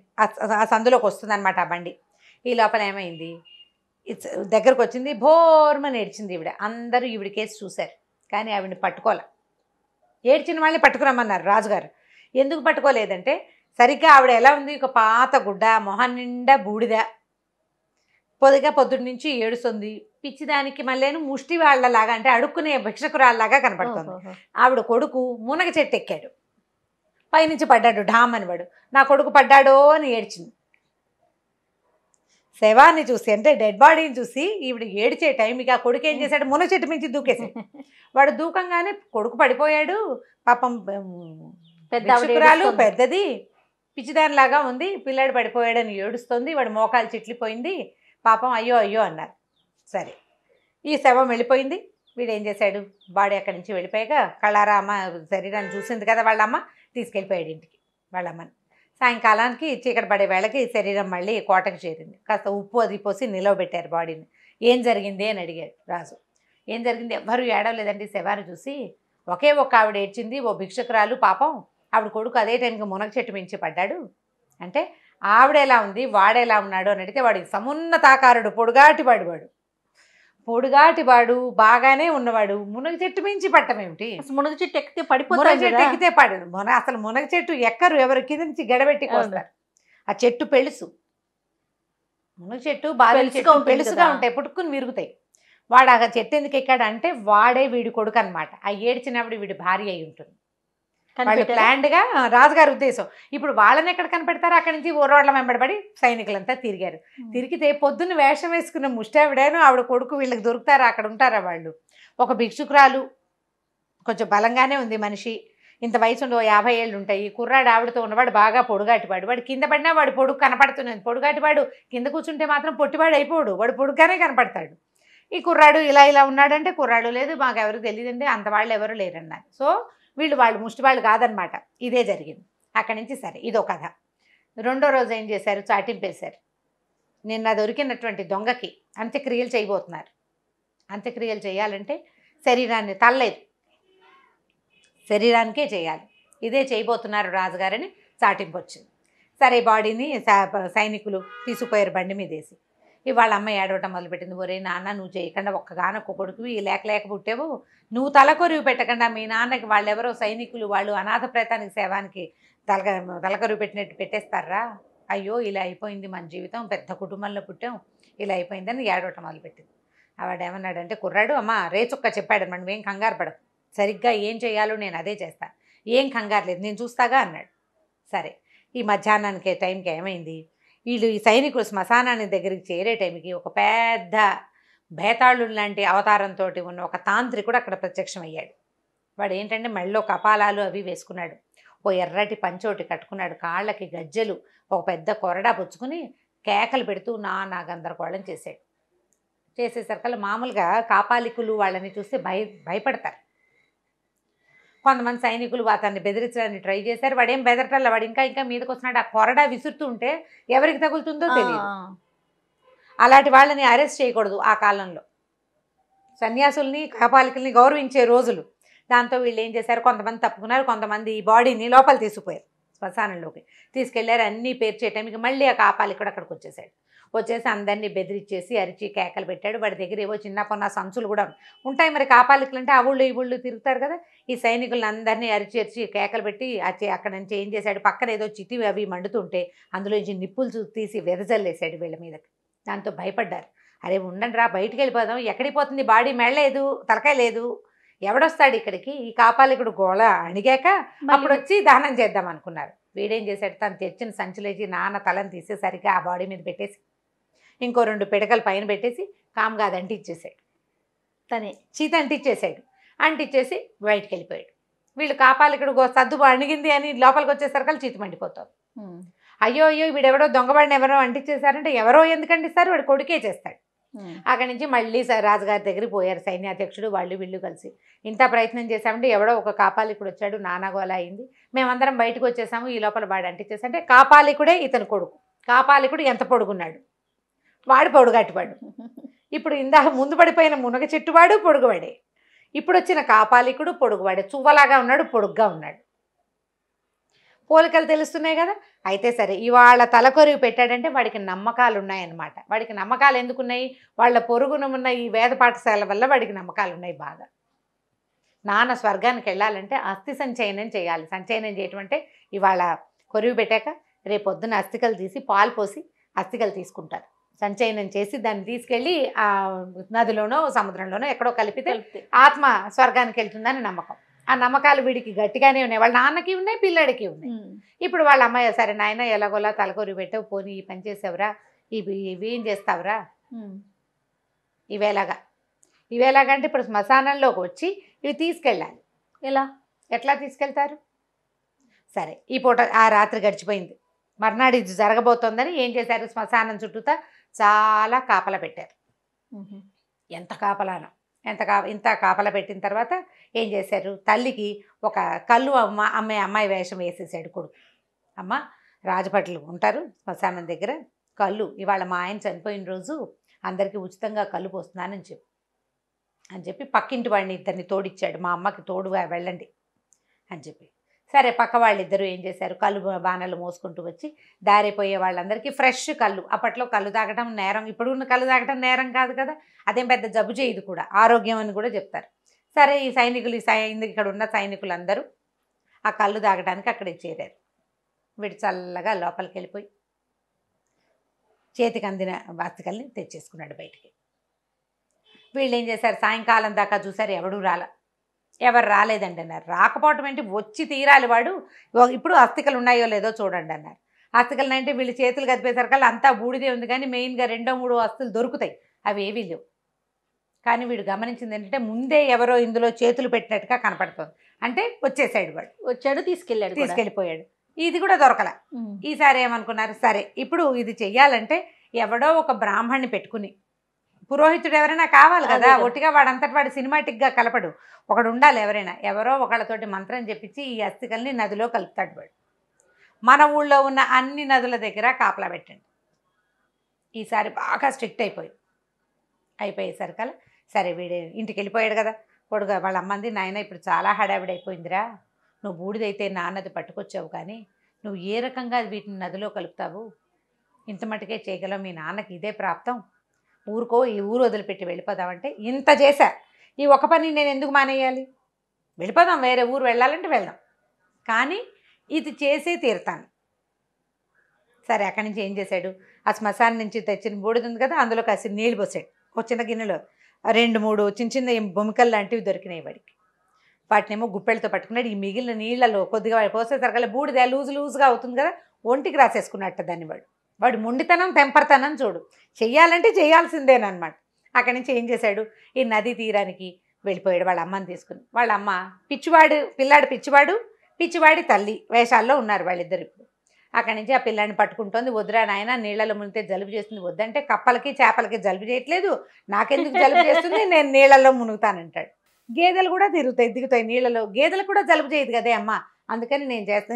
Speaker 2: ఆ సందులోకి వస్తుందన్నమాట ఆ బండి. ఈ లోపల ఏమైంది, దగ్గరకు వచ్చింది, భోర్మని ఏడ్చింది ఈవిడ. అందరూ ఈవిడ కేసు చూశారు, కానీ ఆవిడని పట్టుకోలే. ఏడ్చిన వాళ్ళని పట్టుకురమ్మన్నారు రాజుగారు. ఎందుకు పట్టుకోలేదంటే, సరిగ్గా ఆవిడ ఎలా ఉంది, ఒక పాత గుడ్డ, మొహం నిండా బూడిద, పొద్దుటి నుంచి ఏడుస్తుంది, పిచ్చిదానికి మళ్ళీను ముష్టి వాళ్ళలాగా, అంటే అడుక్కునే భిక్షకురాల్లాగా కనపడుతుంది. ఆవిడ కొడుకు మునగ చెట్టు ఎక్కాడు, పైనుంచి పడ్డాడు ఢామ్ అని. వాడు నా కొడుకు పడ్డాడో అని ఏడ్చింది. శవాన్ని చూసి, అంటే డెడ్ బాడీని చూసి ఈవిడ ఏడ్చే టైంకి ఆ కొడుకు ఏం చేశాడు, మునగ చెట్టు మించి దూకేసాడు. వాడు దూకంగానే కొడుకు పడిపోయాడు. పాపం భిక్షకురాలు పెద్దది, పిచ్చిదానిలాగా ఉంది, పిల్లాడు పడిపోయాడని ఏడుస్తుంది, వాడు మోకాలు చిట్లిపోయింది, పాపం అయ్యో అయ్యో అన్నారు. సరే ఈ శవం వెళ్ళిపోయింది. వీడు ఏం చేశాడు, బాడీ అక్కడి నుంచి వెళ్ళిపోయాక కళ్ళారా అమ్మ శరీరాన్ని చూసింది కదా వాళ్ళమ్మ, తీసుకెళ్ళిపోయాడు ఇంటికి వాళ్ళమ్మని. సాయంకాలానికి చీకటి పడే వేళకి శరీరం మళ్ళీ కోటకు చేరింది. కాస్త ఉప్పు అది పోసి నిలవబెట్టారు బాడీని. ఏం జరిగింది అని అడిగాడు రాజు. ఏం జరిగింది, ఎవ్వరూ ఏడవలేదండి. శవాన్ని చూసి ఒకే ఒక ఆవిడ ఏడ్చింది, ఓ భిక్షకురాలు, పాపం ఆవిడ కొడుకు అదే టైంకి మునగ చెట్టు మించి పడ్డాడు. అంటే ఆవిడ ఎలా ఉంది, వాడెలా ఉన్నాడు అని అడిగితే వాడికి సమున్నతాకారుడు, పొడుగాటివాడు, పొడుగాటివాడు బాగానే ఉన్నవాడు మునగ చెట్టు మించి పట్టమేమిటి,
Speaker 1: మునగ చెట్టు ఎక్కితే
Speaker 2: మునగ
Speaker 1: పడిపోతాడు
Speaker 2: చెట్టు ఎక్కితే పడడు. అసలు మునగ చెట్టు ఎక్కరు, ఎవరు కింద నుంచి గడబెట్టి కోస్తారు. ఆ చెట్టు పెళుసు, మునగ చెట్టు బాగా పెళుసుగా ఉంటాయి, పుట్టుకుని విరుగుతాయి. వాడు ఆ చెట్టు ఎందుకు ఎక్కాడు అంటే వాడే వీడి కొడుకు అనమాట. ఆ ఏడ్చినప్పుడు వీడి భార్య అయి ఉంటుంది. వాళ్ళు ప్లాన్డ్గా రాజుగారి ఉద్దేశం. ఇప్పుడు వాళ్ళని ఎక్కడ కనపెడతారు, అక్కడి నుంచి రోడ్ల వెంబడబడి సైనికులంతా తిరిగారు. తిరిగితే పొద్దున్న వేషం వేసుకున్న ముష్టావిడాను ఆవిడ కొడుకు వీళ్ళకి దొరుకుతారా, అక్కడ ఉంటారా వాళ్ళు. ఒక భిక్షుకురాలు, కొంచెం బలంగానే ఉంది మనిషి, ఇంత వయసు 50 ఏళ్ళు ఉంటాయి. కుర్రాడు ఆవిడతో ఉన్నవాడు బాగా పొడుగాటివాడు. వాడు కింద పడినా వాడు పొడుగు కనపడుతున్నది. పొడుగాటివాడు కింద కూర్చుంటే మాత్రం పొట్టివాడు అయిపోడు, వాడు పొడుగ్గానే కనపడతాడు. ఈ కుర్రాడు ఇలా ఉన్నాడంటే కుర్రాడు లేదు, మాకెవరు తెలియదండి, అంత వాళ్ళు ఎవరు లేరన్నారు. సో వాళ్ళు ముష్టి వాళ్ళు కాదనమాట. ఇదే జరిగింది అక్కడి నుంచి. సరే ఇదో కథ. రెండో రోజు ఏం చేశారు, చాటింపేశారు. నిన్న దొరికినటువంటి దొంగకి అంత్యక్రియలు చేయబోతున్నారు. అంత్యక్రియలు చేయాలంటే శరీరాన్ని తల్లేదు, శరీరానికే చేయాలి. ఇదే చేయబోతున్నారు రాజుగారని చాటింపు వచ్చింది. సరే బాడీని సైనికులు తీసుకుపోయారు బండి మీద వేసి. ఇవాళ అమ్మ ఏడవటం మొదలుపెట్టింది. ఒరే నాన్న, నువ్వు చేయకుండా ఒక్కగానొక్క కొడుకువి, లేక పుట్టావు, నువ్వు తలకొరివి పెట్టకుండా మీ నాన్నకి వాళ్ళెవరో సైనికులు, వాళ్ళు అనాథ ప్రేతానికి సేవానికి తలకొరివి పెట్టినట్టు పెట్టేస్తారా, అయ్యో ఇలా అయిపోయింది మన జీవితం, పెద్ద కుటుంబంలో పుట్టాం, ఇలా అయిపోయిందని ఏడవటం మొదలుపెట్టింది. ఆవిడ ఏమన్నాడంటే, కుర్రాడు అమ్మ రేచుక్క చెప్పాడు అన్నమాట, నువ్వేం కంగారు పడకు, సరిగ్గా ఏం చేయాలో నేను అదే చేస్తాను, ఏం కంగారు లేదు, నేను చూస్తాగా అన్నాడు. సరే ఈ మధ్యాహ్నానికి టైంకి ఏమైంది, వీళ్ళు ఈ సైనికులు శ్మశానాన్ని దగ్గరికి చేరే టైంకి ఒక పెద్ద భేతాళు లాంటి అవతారంతో ఉన్న ఒక తాంత్రికుడు అక్కడ ప్రత్యక్షం అయ్యాడు. వాడు ఏంటంటే మెళ్ళలో కపాలాలు అవి వేసుకున్నాడు, ఓ ఎర్రటి పంచోటి కట్టుకున్నాడు, కాళ్ళకి గజ్జెలు, ఒక పెద్ద కొరడా పుచ్చుకుని కేకలు పెడుతూ నా గందరగోళం చేశాడు. చేసేసరికల్లా మామూలుగా కాపాలికులు వాళ్ళని చూస్తే భయపడతారు. కొంతమంది సైనికులు అతన్ని బెదిరించడానికి ట్రై చేశారు. వాడేం బెదరటల్లా, వాడు ఇంకా మీదకి వస్తున్నాడు. ఆ కొరడా విసురుతుంటే ఎవరికి తగులుతుందో తెలియదు. అలాంటి వాళ్ళని అరెస్ట్ చేయకూడదు ఆ కాలంలో. సన్యాసుల్ని కాపాలికుల్ని గౌరవించే రోజులు. దాంతో వీళ్ళు ఏం చేశారు, కొంతమంది తప్పుకున్నారు, కొంతమంది ఈ బాడీని లోపల తీసుకుపోయారు, శ్మశానంలోకి తీసుకెళ్లారు. అన్నీ పేర్చే టైంకి మళ్ళీ ఆ కాపాలికుడు అక్కడికి వచ్చేసాడు. వచ్చేసి అందరినీ బెదిరించేసి అరిచి కేకలు పెట్టాడు. వాడి దగ్గర ఏవో చిన్న పొన్న సంచులు కూడా ఉంటాయి. మరి కాపాలికులు అంటే ఆ ఊళ్ళు ఈ ఊళ్ళు తిరుగుతారు కదా. ఈ సైనికులను అందరినీ అరిచి కేకలు పెట్టి అక్కడ నుంచి ఏం చేశాడు, పక్కన ఏదో చితి అవి మండుతుంటే అందులోంచి నిప్పులు తీసి వెదజల్లేశాడు వీళ్ళ మీదకి. దాంతో భయపడ్డారు. అరే ఉండండి రా, బయటికి వెళ్ళిపోదాం, ఎక్కడికి పోతుంది బాడీ, మెళ్ళలేదు, తలకాయ లేదు, ఎవడొస్తాడు ఇక్కడికి. ఈ కాపాలికుడు గోళ అణిగాక అప్పుడు వచ్చి దహనం చేద్దాం అనుకున్నారు. వీడేం చేశాడు, తను తెచ్చిన సంచులేసి నాన్న తలని తీసేసరికి ఆ బాడీ మీద పెట్టేసి ఇంకో 2 పిడకలు పైన పెట్టేసి కామ్గా అది అంటిచ్చేసాడు. తనే చీత అంటిచ్చేసాడు. అంటిచ్చేసి బయటికి వెళ్ళిపోయాడు. వీళ్ళు కాపాలికుడు సద్దు అణిగింది అని లోపలికి వచ్చేసరికి చీత మండిపోతారు. అయ్యో వీడెవడో దొంగవాడిని ఎవరో అంటించేశారంటే ఎవరో ఎందుకు అంటిస్తారు, వాడు కొడుకే చేస్తాడు. అక్కడి నుంచి మళ్ళీ రాజుగారి దగ్గరికి పోయారు సైన్యాధ్యక్షుడు, వాళ్ళు వీళ్ళు కలిసి. ఇంత ప్రయత్నం చేశామంటే ఎవడో ఒక కాపాలికుడు వచ్చాడు, నానాగోలా అయింది, మేమందరం బయటకు వచ్చేసాము, ఈ లోపల వాడు అంటించేసంటే కాపాలికుడే ఇతను కొడుకు. కాపాలికుడు ఎంత పొడుగున్నాడు, వాడు పొడుగట్టివాడు. ఇప్పుడు ఇందాక ముందు పడిపోయిన మునగ చెట్టువాడు పొడుగువాడే, ఇప్పుడు వచ్చిన కాపాలికుడు పొడుగువాడే, చువ్వలాగా ఉన్నాడు, పొడుగ్గా ఉన్నాడు. పోలికలు తెలుస్తున్నాయి కదా. అయితే సరే ఇవాళ తలకొరివి పెట్టాడంటే వాడికి నమ్మకాలు ఉన్నాయన్నమాట. వాడికి నమ్మకాలు ఎందుకున్నాయి, వాళ్ళ పొరుగున ఉన్న ఈ వేద పాఠశాల వల్ల వాడికి నమ్మకాలు ఉన్నాయి బాగా. నాన్న స్వర్గానికి వెళ్ళాలంటే అస్థి సంచయనం చేయాలి. సంచయనం చేయటం అంటే ఇవాళ కొరివి పెట్టాక రేపొద్దున అస్థికలు తీసి పాలు పోసి అస్థికలు తీసుకుంటారు. సంచయనం చేసి దాన్ని తీసుకెళ్ళి ఆ నదిలోనో సముద్రంలోనో ఎక్కడో కలిపితే ఆత్మ స్వర్గానికి వెళ్తుందని నమ్మకం. ఆ నమ్మకాలు వీడికి గట్టిగానే ఉన్నాయి, వాళ్ళ నాన్నకి ఉన్నాయి, పిల్లడికి ఉన్నాయి. ఇప్పుడు వాళ్ళ అమ్మాయి సరే నాయన ఎలాగోలా తలకొరి పెట్టావు, పోనీ ఈ పని చేసావురా, ఇవి ఏం చేస్తావురా, ఇవేలాగా అంటే ఇప్పుడు శ్మశానంలోకి వచ్చి ఇవి తీసుకెళ్ళాలి. ఎట్లా తీసుకెళ్తారు? సరే ఈ పూట ఆ రాత్రి గడిచిపోయింది. మర్నాడు ఇది జరగబోతోందని ఏం చేశారు, శ్మశానం చుట్టూతా చాలా కాపలా పెట్టారు. ఎంత కాపలానో, ఇంత కాపలా పెట్టిన తర్వాత ఏం చేశారు, తల్లికి ఒక కళ్ళు అమ్మాయి వేషం వేసేసాడు కొడుకు. అమ్మ, రాజభట్లు ఉంటారు శ్మశానం దగ్గర, కళ్ళు ఇవాళ మా ఆయన చనిపోయిన రోజు అందరికీ ఉచితంగా కళ్ళు పోస్తున్నానని చెప్పి పక్కింటి వాడిని ఇద్దరిని తోడిచ్చాడు, మా అమ్మకి తోడుగా వెళ్ళండి అని చెప్పి. సరే, పక్క వాళ్ళిద్దరూ ఏం చేశారు, కళ్ళు బాణాలు మోసుకుంటూ వచ్చి దారిపోయే వాళ్ళందరికీ ఫ్రెష్ కళ్ళు. అప్పట్లో కళ్ళు తాగటం నేరం, ఇప్పుడు ఉన్న కళ్ళు తాగటం నేరం కాదు కదా, అదేం పెద్ద జబ్బు చేయదు కూడా, ఆరోగ్యం అని కూడా చెప్తారు. సరే, ఈ సైనికులు ఇక్కడ ఉన్న సైనికులందరూ ఆ కళ్ళు తాగడానికి అక్కడికి చేరారు. వీడు చల్లగా లోపలికి వెళ్ళిపోయి చేతికి అందిన వార్తికల్ని తెచ్చేసుకున్నాడు బయటికి. వీళ్ళు ఏం చేశారు, సాయంకాలం దాకా చూసారు, ఎవరు రాలేదండి అన్నారు. రాకపోవటం ఏంటి, వచ్చి తీరాలి వాడు, ఇప్పుడు అస్థికలు ఉన్నాయో లేదో చూడండి అన్నారు. అస్థికలు అంటే వీళ్ళు చేతులు కదిపేసరికల్లా అంతా బూడిదే ఉంది, కానీ మెయిన్గా 2-3 అస్థులు దొరుకుతాయి, అవి ఏవీ లేవు. కానీ వీడు గమనించింది ఏంటంటే ముందే ఎవరో ఇందులో చేతులు పెట్టినట్టుగా కనపడుతుంది. అంటే వచ్చేసాడు వాడు, తీసుకెళ్ళిపోయాడు. ఇది కూడా దొరకల. ఈసారి ఏమనుకున్నారు, సరే ఇప్పుడు ఇది చెయ్యాలంటే ఎవడో ఒక బ్రాహ్మణ్ణి పెట్టుకుని, పురోహితుడు ఎవరైనా కావాలి కదా, ఒట్టిగా వాడంతటి వాడు సినిమాటిక్గా కలపడు, ఒకడు ఉండాలి ఎవరైనా, ఎవరో ఒకళ్ళతోటి మంత్రం చెప్పించి ఈ అస్థికల్ని నదిలో కలుపుతాడు వాడు. మన ఊళ్ళో ఉన్న అన్ని నదుల దగ్గర కాపలా పెట్టండి. ఈసారి బాగా స్ట్రిక్ట్ అయిపోయేసరికల్లా సరే వీడు ఇంటికి వెళ్ళిపోయాడు కదా, కొడుకు వాళ్ళ అమ్మంది, నాయన ఇప్పుడు చాలా హడావిడైపోయిందిరా, నువ్వు బూడిదైతే నాన్నది పట్టుకొచ్చావు, కానీ నువ్వు ఏ రకంగా వీటిని నదిలో కలుపుతావు, ఇంత మటుకే చేయగలవు, మీ నాన్నకి ఇదే ప్రాప్తం, ఊరుకో, ఈ ఊరు వదిలిపెట్టి వెళ్ళిపోదామంటే ఇంత చేశా, ఈ ఒక పని నేను ఎందుకు మానేయాలి, వెళ్ళిపోదాం, వేరే ఊరు వెళ్ళాలంటే వెళ్దాం, కానీ ఇది చేసే తీరుతాను. సరే, అక్కడి నుంచి ఏం చేశాడు, ఆ శ్మశానం నుంచి తెచ్చిన బూడిద ఉంది కదా, అందులో కాసి నీళ్ళు పోసాడు. ఒక చిన్న గిన్నెలో 2-3 చిన్న బొమ్మికలు లాంటివి దొరికినాయి వాడికి. వాటినేమో గుప్పెళ్ళతో పట్టుకున్నాడు. ఈ మిగిలిన నీళ్ళలో కొద్దిగా పోసేసరికల్లా బూడిద లూజుగా అవుతుంది కదా, ఒంటికి రాసేసుకున్నట్టు దాన్ని వాడు మొండితనం, తెంపరతనం చూడు, చెయ్యాలంటే చేయాల్సిందేనమాట. అక్కడి నుంచి ఏం చేశాడు, ఈ నది తీరానికి వెళ్ళిపోయాడు వాళ్ళ అమ్మని తీసుకుని. వాళ్ళ అమ్మ పిచ్చివాడి తల్లి వేషాల్లో ఉన్నారు వాళ్ళిద్దరు. ఇప్పుడు అక్కడి నుంచి ఆ పిల్లాడిని పట్టుకుంటోంది, వద్దురా నాయన, నీళ్ళలో మునిగితే జలుబు చేస్తుంది, వద్దంటే కప్పలకి చేపలకి జలుబు చేయట్లేదు, నాకెందుకు జలుబు చేస్తుంది, నేను నీళ్ళల్లో మునుగుతానంటాడు. గేదెలు కూడా దిగుతాయి నీళ్ళలో, గేదెలు కూడా జలుబు చేయదు కదే అమ్మ, అందుకని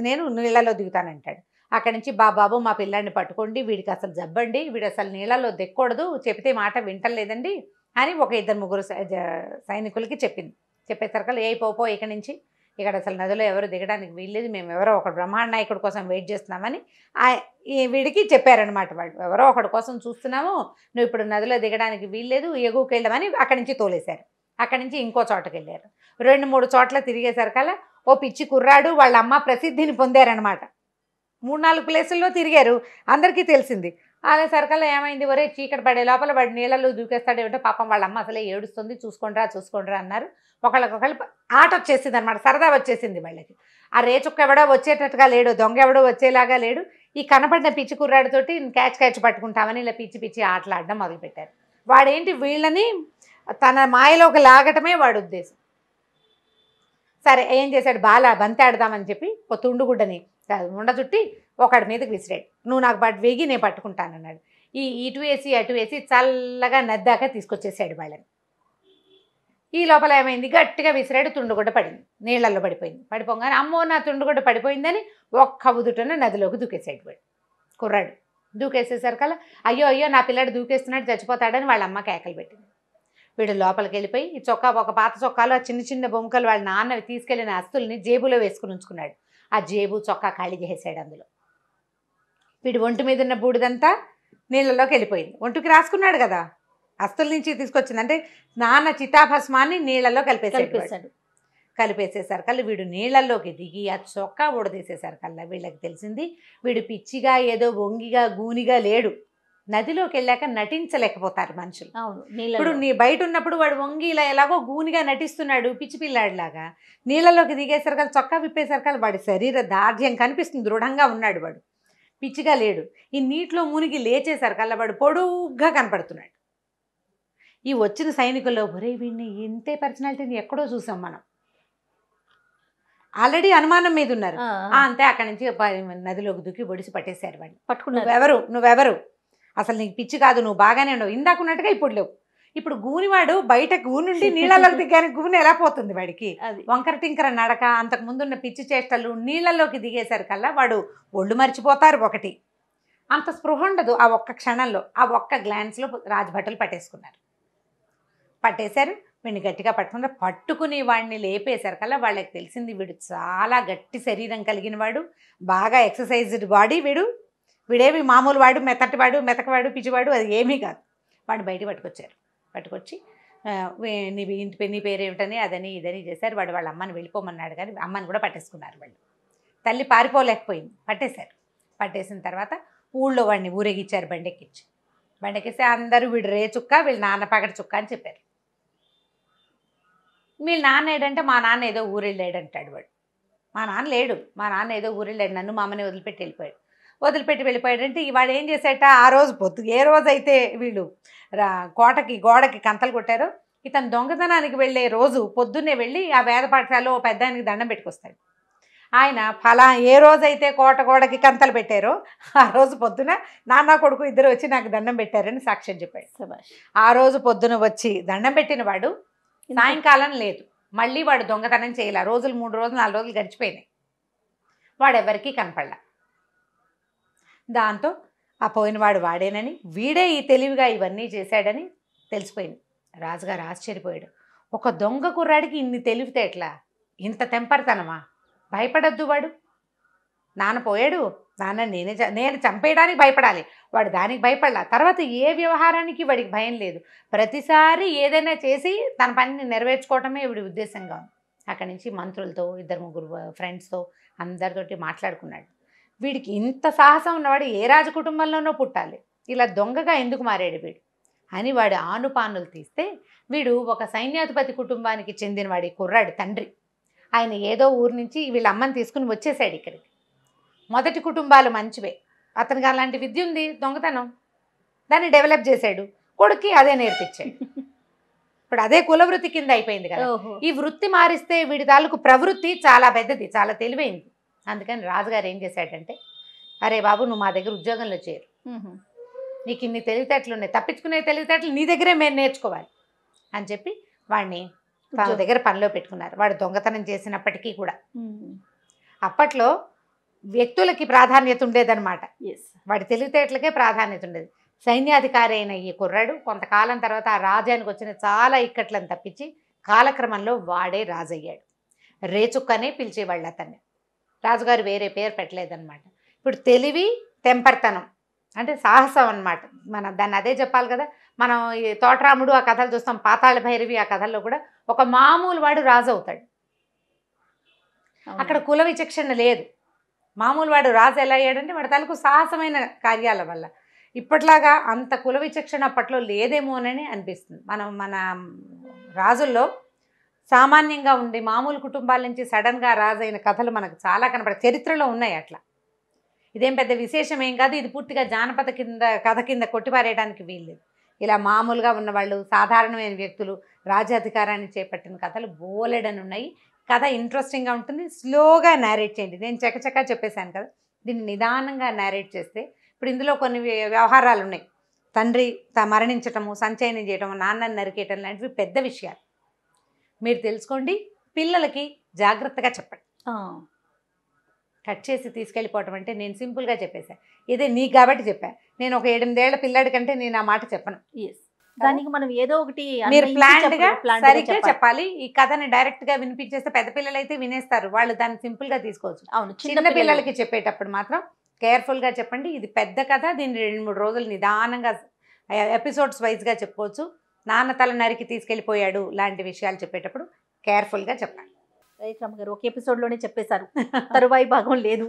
Speaker 2: నేను నీళ్ళలో దిగుతానంటాడు. అక్కడి నుంచి బాబు మా పిల్లాడిని పట్టుకోండి, వీడికి అసలు జబ్బండి, వీడు అసలు నీళ్ళలో దిక్కకూడదు, చెప్తే మాట వింటలేదండి అని ఒక 2-3 సైనికులకి చెప్పేసరికల్లా ఏ పోపో ఇక్కడి నుంచి, ఇక్కడ అసలు నదిలో ఎవరు దిగడానికి వీల్లేదు, మేము ఎవరో ఒక బ్రహ్మాండ నాయకుడి కోసం వెయిట్ చేస్తున్నామని వీడికి చెప్పారనమాట. వాళ్ళు ఎవరో ఒకటి కోసం చూస్తున్నాము, నువ్వు ఇప్పుడు నదిలో దిగడానికి వీల్లేదు, ఎగువకి వెళ్ళమని అక్కడి నుంచి తోలేశారు. అక్కడి నుంచి ఇంకో చోటకి వెళ్ళారు. 2-3 చోట్ల తిరిగేసరికల్లా ఓ పిచ్చి కుర్రాడు వాళ్ళ అమ్మ ప్రసిద్ధిని పొందారనమాట. 3-4 ప్లేసుల్లో తిరిగారు, అందరికీ తెలిసింది. అదే సరికల్లా ఏమైంది, ఒరే చీకటి పడే లోపల వాడు నీళ్ళలో దూకేస్తాడేమిటో, పాపం వాళ్ళ అమ్మ అసలే ఏడుస్తుంది, చూసుకోండిరా అన్నారు. ఒకళ్ళకొకళ్ళు ఆట వచ్చేసింది అనమాట, సరదా వచ్చేసింది వాళ్ళకి. ఆ రేచుక్క ఎవడో వచ్చేటట్టుగా లేడు, దొంగ ఎవడో వచ్చేలాగా లేడు. ఈ కనపడిన పిచ్చి కుర్రాడితోటి క్యాచ్ పట్టుకుంటామని ఇలా పిచ్చి ఆటలాడడం మొదలుపెట్టారు. వాడేంటి, వీళ్ళని తన మాయలోకి లాగటమే వాడి ఉద్దేశం. సరే, ఏం చేశాడు, బంతి ఆడదామని చెప్పి ఒక తుండుగుడ్డని ఉండ చుట్టి ఒకడి మీదకి విసిరాడు. నువ్వు నాకు వేగి నేను పట్టుకుంటానన్నాడు. ఇటు వేసి అటు వేసి చల్లగా నద్దాక తీసుకొచ్చేసాడు వాళ్ళని. ఈ లోపల ఏమైంది, గట్టిగా విసిరాడు, తుండుగుడ్డ పడింది, నీళ్ళల్లో పడిపోగానే అమ్మో నా తుండుగుడ్డ పడిపోయిందని ఒక్క ఉదుటన నదిలోకి దూకేసాడు వాడు కుర్రాడు. దూకేసేసరికల్లా అయ్యో నా పిల్లాడు దూకేస్తున్నాడు, చచ్చిపోతాడని వాళ్ళ అమ్మ కేకలు పెట్టింది. వీడు లోపలికి వెళ్ళిపోయి ఈ ఒక పాత చొక్కాలో చిన్న బొమ్మకలు వాళ్ళ నాన్న తీసుకెళ్లిన అస్తుల్ని జేబులో వేసుకుని ఉంచుకున్నాడు. ఆ జేబు చొక్కా ఖాళీ చేసేసాడు. అందులో వీడు ఒంటి మీద ఉన్న బూడిదంతా నీళ్ళలోకి వెళ్ళిపోయింది. ఒంటికి రాసుకున్నాడు కదా, అస్తుల నుంచి తీసుకొచ్చింది, అంటే నాన్న చితాభస్మాన్ని నీళ్ళలో కలిపేసేసరికల్లా వీడు నీళ్ళల్లోకి దిగి ఆ చొక్కా ఊడదీసేసరికల్లా వీళ్ళకి తెలిసింది వీడు పిచ్చిగా ఏదో వంగిగా గూనిగా లేడు. నదిలోకి వెళ్ళాక నటించలేకపోతారు మనుషులు. ఇప్పుడు నీ బయట ఉన్నప్పుడు వాడు వంగి ఇలా ఎలాగో గూనిగా నటిస్తున్నాడు పిచ్చి పిల్లాడిలాగా. నీళ్ళలోకి దిగేసరికల్లా చొక్కా విప్పేసరికల్లా వాడి శరీర దార్ఢ్యం కనిపిస్తుంది, దృఢంగా ఉన్నాడు, వాడు పిచ్చిగా లేడు. ఈ నీటిలో మునిగి లేచేసరికల్లా వాడు పొడుగ్గా కనపడుతున్నాడు. ఈ వచ్చిన సైనికుల్లో ఒరే వీడిని ఇంతే పర్సనాలిటీని ఎక్కడో చూసాం మనం
Speaker 3: ఆల్రెడీ అనుమానం మీద ఉన్నారు.
Speaker 1: ఆ,
Speaker 3: అంతే అక్కడి నుంచి నదిలోకి దూకి ఒడిసి పట్టేశారు వాళ్ళు.
Speaker 1: పట్టుకున్నారు.
Speaker 3: నువ్వెవరు అసలు నీకు పిచ్చి కాదు, నువ్వు బాగానే ఉండవు, ఇందాకున్నట్టుగా ఇప్పుడు లేవు. ఇప్పుడు గూనివాడు బయట గూని నుండి నీళ్ళలోకి దిగాని గూని ఎలా పోతుంది వాడికి?
Speaker 1: అది
Speaker 3: వంకర టింకర నడక, అంతకు ముందున్న పిచ్చి చేష్టలు, నీళ్ళలోకి దిగేసరికల్లా వాడు ఒళ్ళు మర్చిపోతారు. ఒకటి అంత స్పృహ ఉండదు ఆ ఒక్క క్షణంలో. ఆ ఒక్క గ్లాన్స్లో రాజభటులు పట్టేశారు. వీడిని గట్టిగా పట్టుకున్నారు. పట్టుకుని వాడిని లేపేసరికల్లా వాళ్ళకి తెలిసింది వీడు చాలా గట్టి శరీరం కలిగిన వాడు, బాగా ఎక్సర్సైజ్డ్ బాడీ. వీడేమి మామూలు వాడు, మెతకవాడు, పిచ్చివాడు అది ఏమీ కాదు. వాడిని బయట పట్టుకొచ్చి నీ పేరేమిటని అదని ఇదని చేశారు. వాళ్ళ అమ్మని వెళ్ళిపోమన్నాడు, కానీ అమ్మని కూడా పట్టేసుకున్నారు వాళ్ళు. తల్లి పారిపోలేకపోయింది, పట్టేసిన తర్వాత ఊళ్ళో వాడిని ఊరేగిచ్చారు. బండెక్కిస్తే అందరూ వీడు రే చుక్క, వీళ్ళ నాన్న పగటి చుక్క అని చెప్పారు. వీళ్ళ నాన్న ఏడంటే మా నాన్న ఏదో ఊరెళ్ళాడంటాడు వాడు. మా నాన్న లేడు, మా నాన్న ఏదో ఊరెళ్ళాడు, నన్ను మా అమ్మని వదిలిపెట్టి వెళ్ళిపోయాడంటే వాడు ఏం చేశాట, ఆ రోజు ఏ రోజైతే వీళ్ళు గోడకి కంతలు కొట్టారో, ఇతను దొంగతనానికి వెళ్ళే రోజు పొద్దున్నే వెళ్ళి ఆ వేద పాఠశాలలో పెద్ద ఆయనకి దండం పెట్టుకొస్తాడు. ఆయన ఏ రోజైతే గోడకి కంతలు పెట్టారో ఆ రోజు పొద్దున నాన్న కొడుకు ఇద్దరు వచ్చి నాకు దండం పెట్టారని సాక్ష్యం చెప్పాడు. ఆ రోజు పొద్దున వచ్చి దండం పెట్టిన వాడు సాయంకాలం లేదు, మళ్ళీ వాడు దొంగతనం చేయలే. 3 రోజులు 4 రోజులు గడిచిపోయినాయి, వాడు ఎవరికీ కనపడలా. దాంతో ఆ పోయినవాడు వాడేనని, వీడే ఈ తెలివిగా ఇవన్నీ చేశాడని తెలిసిపోయింది. రాజుగారు ఆశ్చర్యపోయాడు. ఒక దొంగ కుర్రాడికి ఇన్ని తెలివితే ఎట్లా, ఇంత తెంపరతనమా? భయపడద్దు వాడు. నాన్న పోయాడు, నాన్న నేను చంపేయడానికి భయపడాలి, వాడు దానికి భయపడలా. తర్వాత ఏ వ్యవహారానికి వాడికి భయం లేదు. ప్రతిసారి ఏదైనా చేసి తన పనిని నెరవేర్చుకోవటమే వీడి ఉద్దేశంగా ఉంది. అక్కడి నుంచి మంత్రులతో 2-3 ఫ్రెండ్స్తో అందరితోటి మాట్లాడుకున్నాడు. వీడికి ఇంత సాహసం ఉన్నవాడు ఏ రాజ కుటుంబంలోనో పుట్టాలి, ఇలా దొంగగా ఎందుకు మారాడు వీడు అని వాడు ఆనుపానులు తీస్తే, వీడు ఒక సైన్యాధిపతి కుటుంబానికి చెందినవాడి కుర్రాడు తండ్రి. ఆయన ఏదో ఊరు నుంచి వీళ్ళ అమ్మని తీసుకుని వచ్చేసాడు ఇక్కడికి. మొదటి కుటుంబాలు మంచివే, అతనికి అలాంటి విద్య ఉంది, దొంగతనం, దాన్ని డెవలప్ చేశాడు. కొడుక్కి అదే నేర్పించాడు. ఇప్పుడు అదే కులవృత్తి కింద అయిపోయింది కదా. ఈ వృత్తి మారిస్తే వీడి తాలూకు ప్రవృత్తి చాలా పెద్దది, చాలా తెలివైంది. అందుకని రాజుగారు ఏం చేశాడంటే, అరే బాబు నువ్వు మా దగ్గర ఉద్యోగంలో చేరు, నీకు ఇన్ని తెలివితేటలు ఉన్నాయి, తప్పించుకునే తెలివితేటలు నీ దగ్గరే మేము నేర్చుకోవాలి అని చెప్పి వాడిని తన దగ్గర పనిలో పెట్టుకున్నారు. వాడు దొంగతనం చేసినప్పటికీ కూడా అప్పట్లో వ్యక్తులకి ప్రాధాన్యత ఉండేదన్నమాట, వాడి తెలివితేటలకే ప్రాధాన్యత ఉండేది. సైన్యాధికారి అయిన ఈ కుర్రాడు కొంతకాలం తర్వాత ఆ రాజ్యానికి వచ్చిన చాలా ఇక్కట్లను తప్పించి కాలక్రమంలో వాడే రాజయ్యాడు. రేచుక్కనే పిలిచేవాళ్ళు అతన్ని. రాజుగారు వేరే పేరు పెట్టలేదన్నమాట. ఇప్పుడు తెలివి, తెంపర్తనం అంటే సాహసం అన్నమాట. మనం దాన్ని అదే చెప్పాలి కదా. మనం ఈ తోటరాముడు ఆ కథలు చూస్తాం, పాతాళ భైరవి ఆ కథల్లో కూడా ఒక మామూలు వాడు రాజు అవుతాడు. అక్కడ కుల విచక్షణ లేదు. మామూలు వాడు రాజు ఎలా అయ్యాడంటే వాడి తాలూకు సాహసమైన కార్యాల వల్ల. ఇప్పట్లాగా అంత కుల విచక్షణ అప్పట్లో లేదేమోనని అనిపిస్తుంది. మన రాజుల్లో సామాన్యంగా ఉండి మామూలు కుటుంబాల నుంచి సడన్గా రాజైన కథలు మనకు చాలా చరిత్రలో ఉన్నాయి. అట్లా ఇదేం పెద్ద విశేషం ఏం కాదు. ఇది పూర్తిగా జానపద కథ కింద కొట్టిపారేయడానికి వీల్లేదు. ఇలా మామూలుగా ఉన్నవాళ్ళు, సాధారణమైన వ్యక్తులు రాజ్యాధికారాన్ని చేపట్టిన కథలు బోలెడని ఉన్నాయి. కథ ఇంట్రెస్టింగ్గా ఉంటుంది. స్లోగా నేరేట్ చేయండి. నేను చకచకా చెప్పేశాను కదా, దీన్ని నిదానంగా నేరేట్ చేస్తే ఇప్పుడు ఇందులో కొన్ని వ్యవహారాలు ఉన్నాయి. తండ్రి మరణించటము, సంచయనం చేయటము, నాన్నని నరికేయటం లాంటివి పెద్ద విషయాలు. మీరు తెలుసుకోండి, పిల్లలకి జాగ్రత్తగా చెప్పండి. కట్ చేసి తీసుకెళ్ళిపోవటం అంటే నేను సింపుల్గా చెప్పేశాను. ఇదే నీకు కాబట్టి చెప్పాను. నేను ఒక 8 ఏళ్ల పిల్లాడి కంటే నేను ఆ మాట చెప్పను.
Speaker 1: దానికి మనం ఏదో ఒకటి
Speaker 3: మీరు ప్లాన్డ్గా సరిగ్గా చెప్పాలి. ఈ కథని డైరెక్ట్గా వినిపించేస్తే పెద్ద పిల్లలు అయితే వినేస్తారు, వాళ్ళు దాన్ని సింపుల్గా తీసుకోవచ్చు. అవును, చిన్న పిల్లలకి చెప్పేటప్పుడు మాత్రం కేర్ఫుల్గా చెప్పండి. ఇది పెద్ద కథ, దీన్ని 2-3 రోజులు నిదానంగా ఎపిసోడ్స్ వైజ్గా చెప్పుకోవచ్చు. నాన్న తల నరికి తీసుకెళ్ళిపోయాడు లాంటి విషయాలు చెప్పేటప్పుడు కేర్ఫుల్గా చెప్పాలి.
Speaker 1: రైట్ రమ్మ గారు, ఒక ఎపిసోడ్లోనే చెప్పేశారు, తరువాయి భాగం లేదు.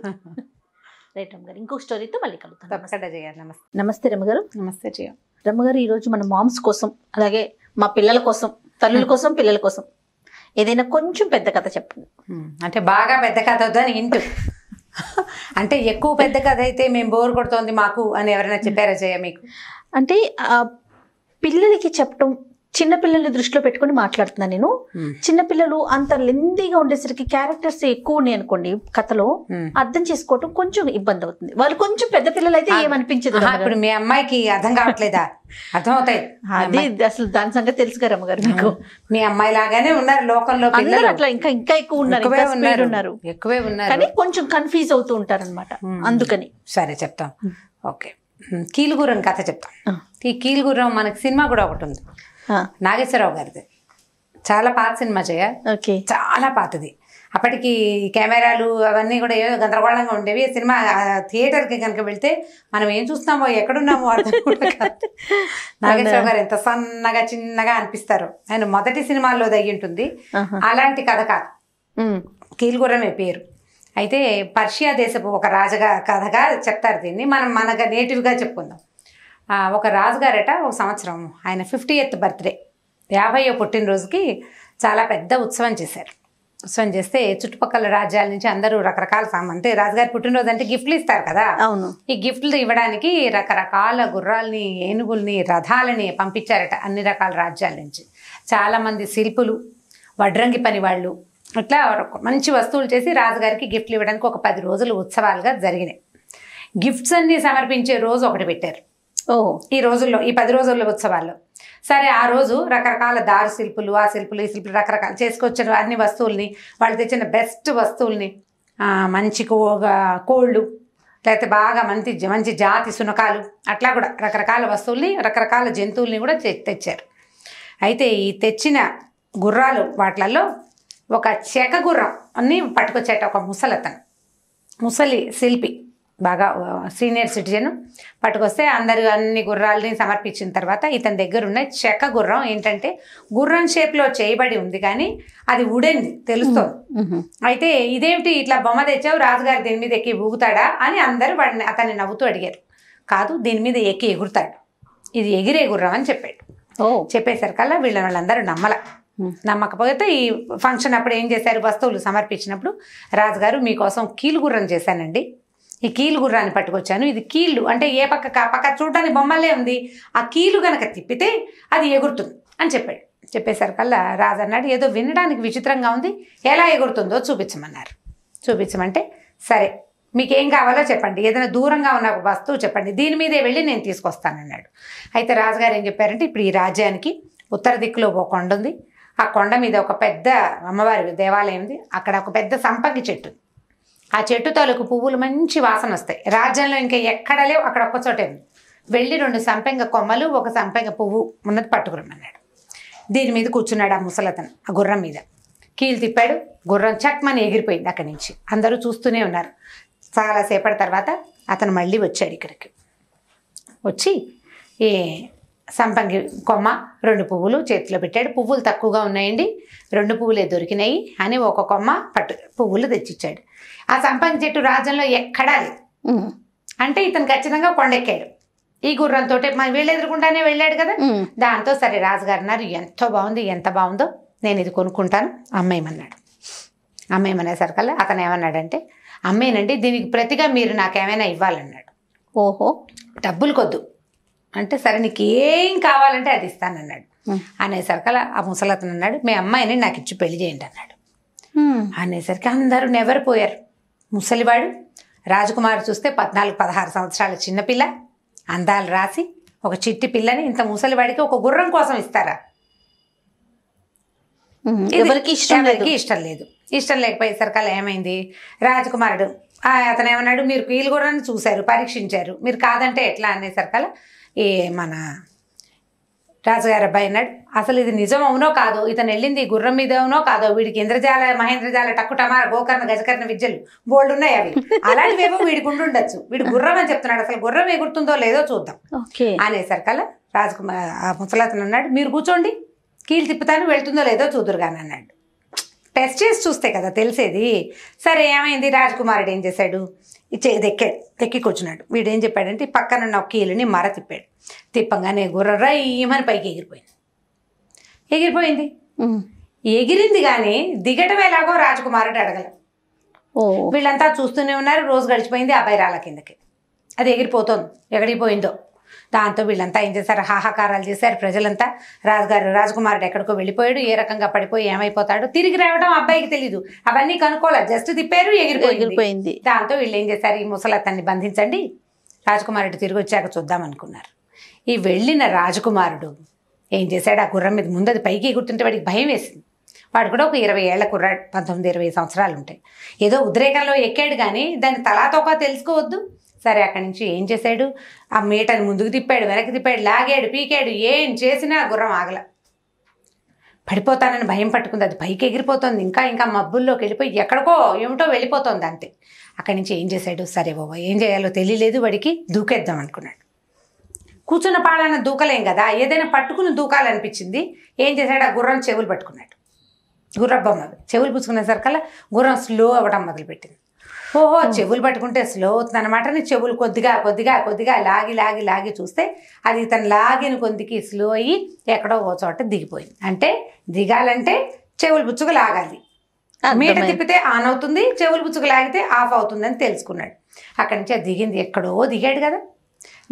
Speaker 1: రైట్ రమ్మ గారు, ఇంకొక స్టోరీతో మళ్ళీ కలుగుతాం.
Speaker 3: తప్పకుండా చేయాలి. నమస్తే.
Speaker 1: నమస్తే రమ్మ గారు.
Speaker 3: నమస్తే చేయ.
Speaker 1: రమ్మ గారు, ఈరోజు మన మామ్స్ కోసం, అలాగే మా పిల్లల కోసం, తల్లుల కోసం, పిల్లల కోసం ఏదైనా కొంచెం పెద్ద కథ చెప్పండి.
Speaker 3: అంటే బాగా పెద్ద కథ వద్దని ఇంటూ అంటే ఎక్కువ పెద్ద కథ అయితే మేము బోర్ కొడుతోంది మాకు అని ఎవరైనా చెప్పారా చేయ మీకు?
Speaker 1: అంటే పిల్లలకి చెప్పటం చిన్నపిల్లల్ని దృష్టిలో పెట్టుకొని మాట్లాడుతున్నా నేను. చిన్నపిల్లలు అంత లెందీగా ఉండేసరికి క్యారెక్టర్స్ ఎక్కువ ఉన్నాయి అనుకోండి కథలో, అర్థం చేసుకోవటం కొంచెం ఇబ్బంది అవుతుంది. వాళ్ళు కొంచెం పెద్ద పిల్లలు అయితే ఏమనిపించదు.
Speaker 3: ఇప్పుడు మీ అమ్మాయికి అర్థం కావట్లేదా? అర్థం అవుతాయి.
Speaker 1: అది అసలు దాని సంగతి తెలుసు కదా అమ్మగారు మీకు.
Speaker 3: మీ అమ్మాయి లాగానే ఉన్నారు లోకంలో పిల్లలు,
Speaker 1: అట్లా ఇంకా ఇంకా ఎక్కువ ఉన్నారు,
Speaker 3: ఎక్కువే ఉన్నారు.
Speaker 1: కానీ కొంచెం కన్ఫ్యూజ్ అవుతూ ఉంటారు అనమాట. అందుకని
Speaker 3: సరే చెప్తాం. ఓకే, కీలుగుర్రం కథ చెప్తాం. ఈ కీలుగుర్రం మనకి సినిమా కూడా ఒకటి ఉంది, నాగేశ్వరరావు గారిది. చాలా పాత సినిమా చాలా పాతది. అప్పటికి కెమెరాలు అవన్నీ కూడా ఏదో గందరగోళంగా ఉండేవి. సినిమా థియేటర్కి కనుక వెళ్తే మనం ఏం చూస్తున్నామో ఎక్కడున్నామో అర్థం కూడా కాదు. నాగేశ్వరరావు గారు ఎంత సన్నగా చిన్నగా అనిపిస్తారు. ఆయన మొదటి సినిమాల్లో దయ్యి ఉంటుంది. అలాంటి కథ కాదు, కీలుగుర్రమే పేరు. అయితే పర్షియా దేశపు ఒక రాజుగా కథగా చెప్తారు దీన్ని. మనం మనగా నేటివ్గా చెప్పుకుందాం. ఒక రాజుగారట ఒక సంవత్సరం ఆయన 50th బర్త్డే, 50వ పుట్టినరోజుకి చాలా పెద్ద ఉత్సవం చేశారు. ఉత్సవం చేస్తే చుట్టుపక్కల రాజ్యాల నుంచి అందరూ రకరకాల అంటే రాజుగారి పుట్టినరోజు అంటే గిఫ్ట్లు ఇస్తారు కదా. అవును. ఈ గిఫ్ట్లు ఇవ్వడానికి రకరకాల గుర్రాలని, ఏనుగుల్ని, రథాలని పంపించారట అన్ని రకాల రాజ్యాల నుంచి. చాలామంది శిల్పులు, వడ్రంగి పని వాళ్ళు, ఇట్లా మంచి వస్తువులు చేసి రాజుగారికి గిఫ్ట్లు ఇవ్వడానికి ఒక 10 రోజులు ఉత్సవాలుగా జరిగినాయి. గిఫ్ట్స్ అన్ని సమర్పించే రోజు ఒకటి పెట్టారు ఈ రోజుల్లో, ఈ 10 రోజుల్లో ఉత్సవాల్లో. సరే, ఆ రోజు రకరకాల దారు శిల్పులు, ఆ శిల్పులు, ఈ శిల్పులు రకరకాలు చేసుకొచ్చిన అన్ని వస్తువుల్ని, వాళ్ళు తెచ్చిన బెస్ట్ వస్తువుల్ని, మంచి కోళ్ళు, లేకపోతే బాగా మంచి మంచి జాతి శునకాలు, అట్లా కూడా రకరకాల వస్తువుల్ని, రకరకాల జంతువుల్ని కూడా తెచ్చారు. అయితే ఈ తెచ్చిన గుర్రాలు వాటిలలో ఒక చెక గుర్రం అన్ని పట్టుకొచ్చేట ఒక ముసలి శిల్పి, బాగా సీనియర్ సిటిజన్ పట్టుకొస్తే అందరూ అన్ని గుర్రాలని సమర్పించిన తర్వాత ఇతని దగ్గర ఉన్న చెక్క గుర్రం ఏంటంటే గుర్రం షేప్లో చేయబడి ఉంది, కానీ అది ఉడేంది తెలుస్తుంది. అయితే ఇదేమిటి ఇట్లా బొమ్మ తెచ్చావు, రాజుగారు దీని మీద ఎక్కి ఊగుతాడా అని అందరూ అతన్ని నవ్వుతూ అడిగారు. కాదు, దీని మీద ఎక్కి ఎగురుతాడు, ఇది ఎగిరే గుర్రం అని చెప్పాడు. చెప్పేసరికల్లా వాళ్ళందరూ నమ్మకపోతే ఈ ఫంక్షన్ అప్పుడు ఏం చేశారు, వస్తువులు సమర్పించినప్పుడు రాజుగారు మీకోసం కీలుగుర్రం చేశానండి, ఈ కీలు గుర్రాన్ని పట్టుకొచ్చాను, ఇది కీళ్ళు అంటే ఏ పక్క చూడడానికి బొమ్మలే ఉంది, ఆ కీలు గనక తిప్పితే అది ఎగురుతుంది అని చెప్పాడు. చెప్పేసరికల్లా రాజు అన్నాడు, ఏదో వినడానికి విచిత్రంగా ఉంది, ఎలా ఎగురుతుందో చూపించమన్నారు. చూపించమంటే సరే మీకేం కావాలో చెప్పండి, ఏదైనా దూరంగా ఉన్న ఒక వస్తువు చెప్పండి, దీని మీదే వెళ్ళి నేను తీసుకొస్తానన్నాడు. అయితే రాజుగారు ఏం చెప్పారంటే, ఇప్పుడు ఈ రాజ్యానికి ఉత్తర దిక్కులో ఒక కొండ ఉంది, ఆ కొండ మీద ఒక పెద్ద అమ్మవారి దేవాలయం ఉంది, అక్కడ ఒక పెద్ద సంపంగి చెట్టు, ఆ చెట్టు తాలూకు పువ్వులు మంచి వాసన వస్తాయి, రాజ్యంలో ఇంకా ఎక్కడ లేవు, అక్కడ ఒక్క చోటే ఉంది, వెళ్ళి 2 సంపెంగ కొమ్మలు, ఒక సంపెంగ పువ్వు ఉన్నది పట్టుకురమన్నాడు. దీని మీద కూర్చున్నాడు ఆ ముసలతను, ఆ గుర్రం మీద కీలు తిప్పాడు, గుర్రం చక్మని ఎగిరిపోయింది. అక్కడి నుంచి అందరూ చూస్తూనే ఉన్నారు. చాలాసేపటి తర్వాత అతను మళ్ళీ వచ్చాడు ఇక్కడికి. వచ్చి ఈ సంపంగి కొమ్మ 2 పువ్వులు చేతిలో పెట్టాడు. పువ్వులు తక్కువగా ఉన్నాయండి, 2 పువ్వులే దొరికినాయి అని ఒక కొమ్మ పువ్వులు తెచ్చిచ్చాడు. ఆ సంపంగి చెట్టు రాజ్యంలో ఎక్కడా లేదు. అంటే ఇతను ఖచ్చితంగా కొండెక్కాడు ఈ గుర్రంతో, వీళ్ళు ఎదురుకుంటానే వెళ్ళాడు కదా. దాంతో సరే రాజుగారు అన్నారు, ఎంతో బాగుంది, ఎంత బాగుందో, నేను ఇది కొనుక్కుంటాను, అమ్మేయమన్నాడు. అమ్మేయమనేసరికల్లా అతను ఏమన్నాడంటే, అమ్మేనండి, దీనికి ప్రతిగా మీరు నాకేమైనా ఇవ్వాలన్నాడు. ఓహో, డబ్బులు కొద్దు అంటే, సరే నీకు ఏం కావాలంటే అది ఇస్తానన్నాడు. అనేసరికల్లా ఆ ముసలతను అన్నాడు, మీ అమ్మాయిని నాకు ఇచ్చి పెళ్లి చేయండి అన్నాడు. అనేసరికి అందరూ నెవరిపోయారు. ముసలివాడు, రాజకుమారు చూస్తే 14-16 సంవత్సరాల చిన్నపిల్ల, అందాలు రాసి ఒక చిట్టి పిల్లని ఇంత ముసలివాడికి ఒక గుర్రం కోసం ఇస్తారా? ఎవరికి ఇష్టం లేదు. ఇష్టం లేకపోయేసరికల్లా ఏమైంది, రాజకుమారుడు అతను ఏమన్నాడు, మీరు కీలు గుర్రాన్ని చూశారు, పరీక్షించారు, మీరు కాదంటే ఎట్లా అనేసరికల్లా ఈ మన రాజుగారి అబ్బాయి అన్నాడు, అసలు ఇది నిజం అవునో కాదో, ఇతను వెళ్ళింది గుర్రం మీద అవునో కాదో, వీడికి ఇంద్రజాల మహేంద్రజాల టక్కుటమార గోకర్ణ గజకర్ణ విద్యలు బోల్డ్ ఉన్నాయి, అవి అలాంటివేమో వీడికి ఉండుండొచ్చు, వీడు గుర్రం అని చెప్తున్నాడు, అసలు గుర్రం ఎగురుతుందో లేదో చూద్దాం అనేసరికల్లా రాజకుమార్ ఆ ముసలతను అన్నాడు, మీరు కూర్చోండి, కీళ్ళు తిప్పుతాను, వెళ్తుందో లేదో చూదురుగాని అన్నాడు. టెస్ట్ చేసి చూస్తే కదా తెలిసేది. సరే ఏమైంది, రాజకుమారుడు ఏం చేశాడు, ఎక్కి కూర్చున్నాడు. వీడు ఏం చెప్పాడంటే, పక్కనున్న ఒక కీలుని మర తిప్పాడు. తిప్పంగానే గుర్రం రైమని పైకి ఎగిరిపోయింది. ఎగిరింది కానీ దిగటం ఎలాగో రాజకుమారుడు అడగల. వీళ్ళంతా చూస్తూనే ఉన్నారు. రోజు గడిచిపోయింది, అబ్బాయి రాళ్ళ కిందకి అది ఎగిరిపోతుంది. ఎక్కడికి పోయిందో దాంతో వీళ్ళంతా ఏం చేశారు, హాహాకారాలు చేశారు ప్రజలంతా. రాజకుమారుడు ఎక్కడికో వెళ్ళిపోయాడు, ఏ రకంగా పడిపోయి ఏమైపోతాడు, తిరిగి రావడం అబ్బాయికి తెలీదు. అవన్నీ కనుక్కోలేదు, జస్ట్ తిప్పారు, ఎగిరిపోయింది. దాంతో వీళ్ళు ఏం చేశారు, ఈ ముసలతన్ని బంధించండి, రాజకుమారుడు తిరిగి వచ్చాక చూద్దాం అనుకున్నారు. ఈ వెళ్ళిన రాజకుమారుడు ఏం చేశాడు, ఆ గుర్రం మీద ముందు అది పైకి ఎగురుతుంటే వాడికి భయం వేసింది. వాడు కూడా ఒక 20 ఏళ్ల కుర్రాడు, 19-20 సంవత్సరాలు ఉంటాయి. ఏదో ఉద్రేకంలో ఎక్కాడు కానీ దాన్ని తలాతోక తెలుసుకోవద్దు. సరే అక్కడి నుంచి ఏం చేశాడు, ఆ మీటని ముందుకు తిప్పాడు, వెనక్కి తిప్పాడు, లాగాడు, పీకాడు, ఏం చేసినా గుర్రం ఆగల. పడిపోతానని భయం పట్టుకుంది, అది పైకి ఎగిరిపోతుంది, ఇంకా ఇంకా మబ్బుల్లోకి వెళ్ళిపోయి ఎక్కడికో ఏమిటో వెళ్ళిపోతుంది అంతే. అక్కడి నుంచి ఏం చేశాడు, సరే బాబా ఏం చేయాలో తెలియలేదు వాడికి, దూకేద్దాం అనుకున్నాడు. కూర్చున్న పాడాన దూకలేం కదా, ఏదైనా పట్టుకుని దూకాలనిపించింది. ఏం చేశాడు, ఆ గుర్రం చెవులు పట్టుకున్నాడు. గుర్రబ్బమ్మ చెవులు పుచ్చుకునేసరికల్లా గుర్రం స్లో అవ్వడం మొదలుపెట్టింది. ఓహో చెవులు పట్టుకుంటే స్లో అవుతుంది అనమాట. చెవులు కొద్దిగా కొద్దిగా కొద్దిగా లాగి లాగి లాగి చూస్తే అది తను లాగిన కొద్దికి స్లో అయ్యి ఎక్కడో ఓ చోట దిగిపోయింది. అంటే దిగాలంటే చెవులు పుచ్చుకు లాగాలి, మీట తిప్పితే ఆన్ అవుతుంది, చెవులు పుచ్చుకు లాగితే ఆఫ్ అవుతుందని తెలుసుకున్నాడు. అక్కడి నుంచి అది దిగింది, ఎక్కడో దిగాడు కదా.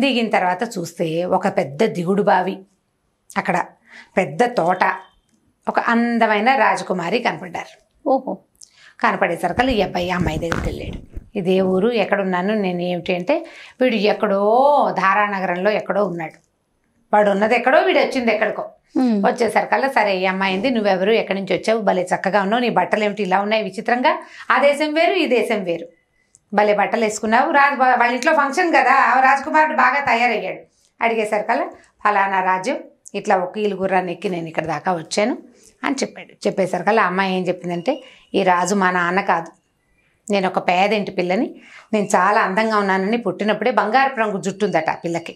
Speaker 3: దిగిన తర్వాత చూస్తే ఒక పెద్ద దిగుడు బావి, అక్కడ పెద్ద తోట, ఒక అందమైన రాజకుమారి కనపడ్డారు.
Speaker 1: ఓహో
Speaker 3: కనపడేసరికి ఈ అబ్బాయి అమ్మాయి దగ్గరికి వెళ్ళాడు. ఇదే ఊరు, ఎక్కడున్నాను నేను, ఏమిటి అంటే వీడు ఎక్కడో ధారానగరంలో ఎక్కడో ఉన్నాడు, వాడు ఉన్నది ఎక్కడో, వీడు వచ్చింది ఎక్కడికో. వచ్చేసరికల్లా సరే ఈ అమ్మాయింది, నువ్వెవరు, ఎక్కడి నుంచి వచ్చావు, భలే చక్కగా ఉన్నావు, నీ బట్టలు ఏమిటి ఇలా ఉన్నాయి విచిత్రంగా, ఆ దేశం వేరు ఈ దేశం వేరు, భలే బట్టలు వేసుకున్నావు, వాళ్ళ ఇంట్లో ఫంక్షన్ కదా, రాజకుమారుడు బాగా తయారయ్యాడు. అడిగేసరికల్లా ఫలానా రాజ్యం, ఇట్లా ఒక కీలు గుర్రాన్ని ఎక్కి నేను ఇక్కడ దాకా వచ్చాను అని చెప్పాడు. చెప్పేసరికల్లా అమ్మాయి ఏం చెప్పిందంటే, ఈ రాజు మా నాన్న కాదు, నేను ఒక పేదింటి పిల్లని, నేను చాలా అందంగా ఉన్నానని పుట్టినప్పుడే బంగారపు రంగు జుట్టు ఉందట ఆ పిల్లకి.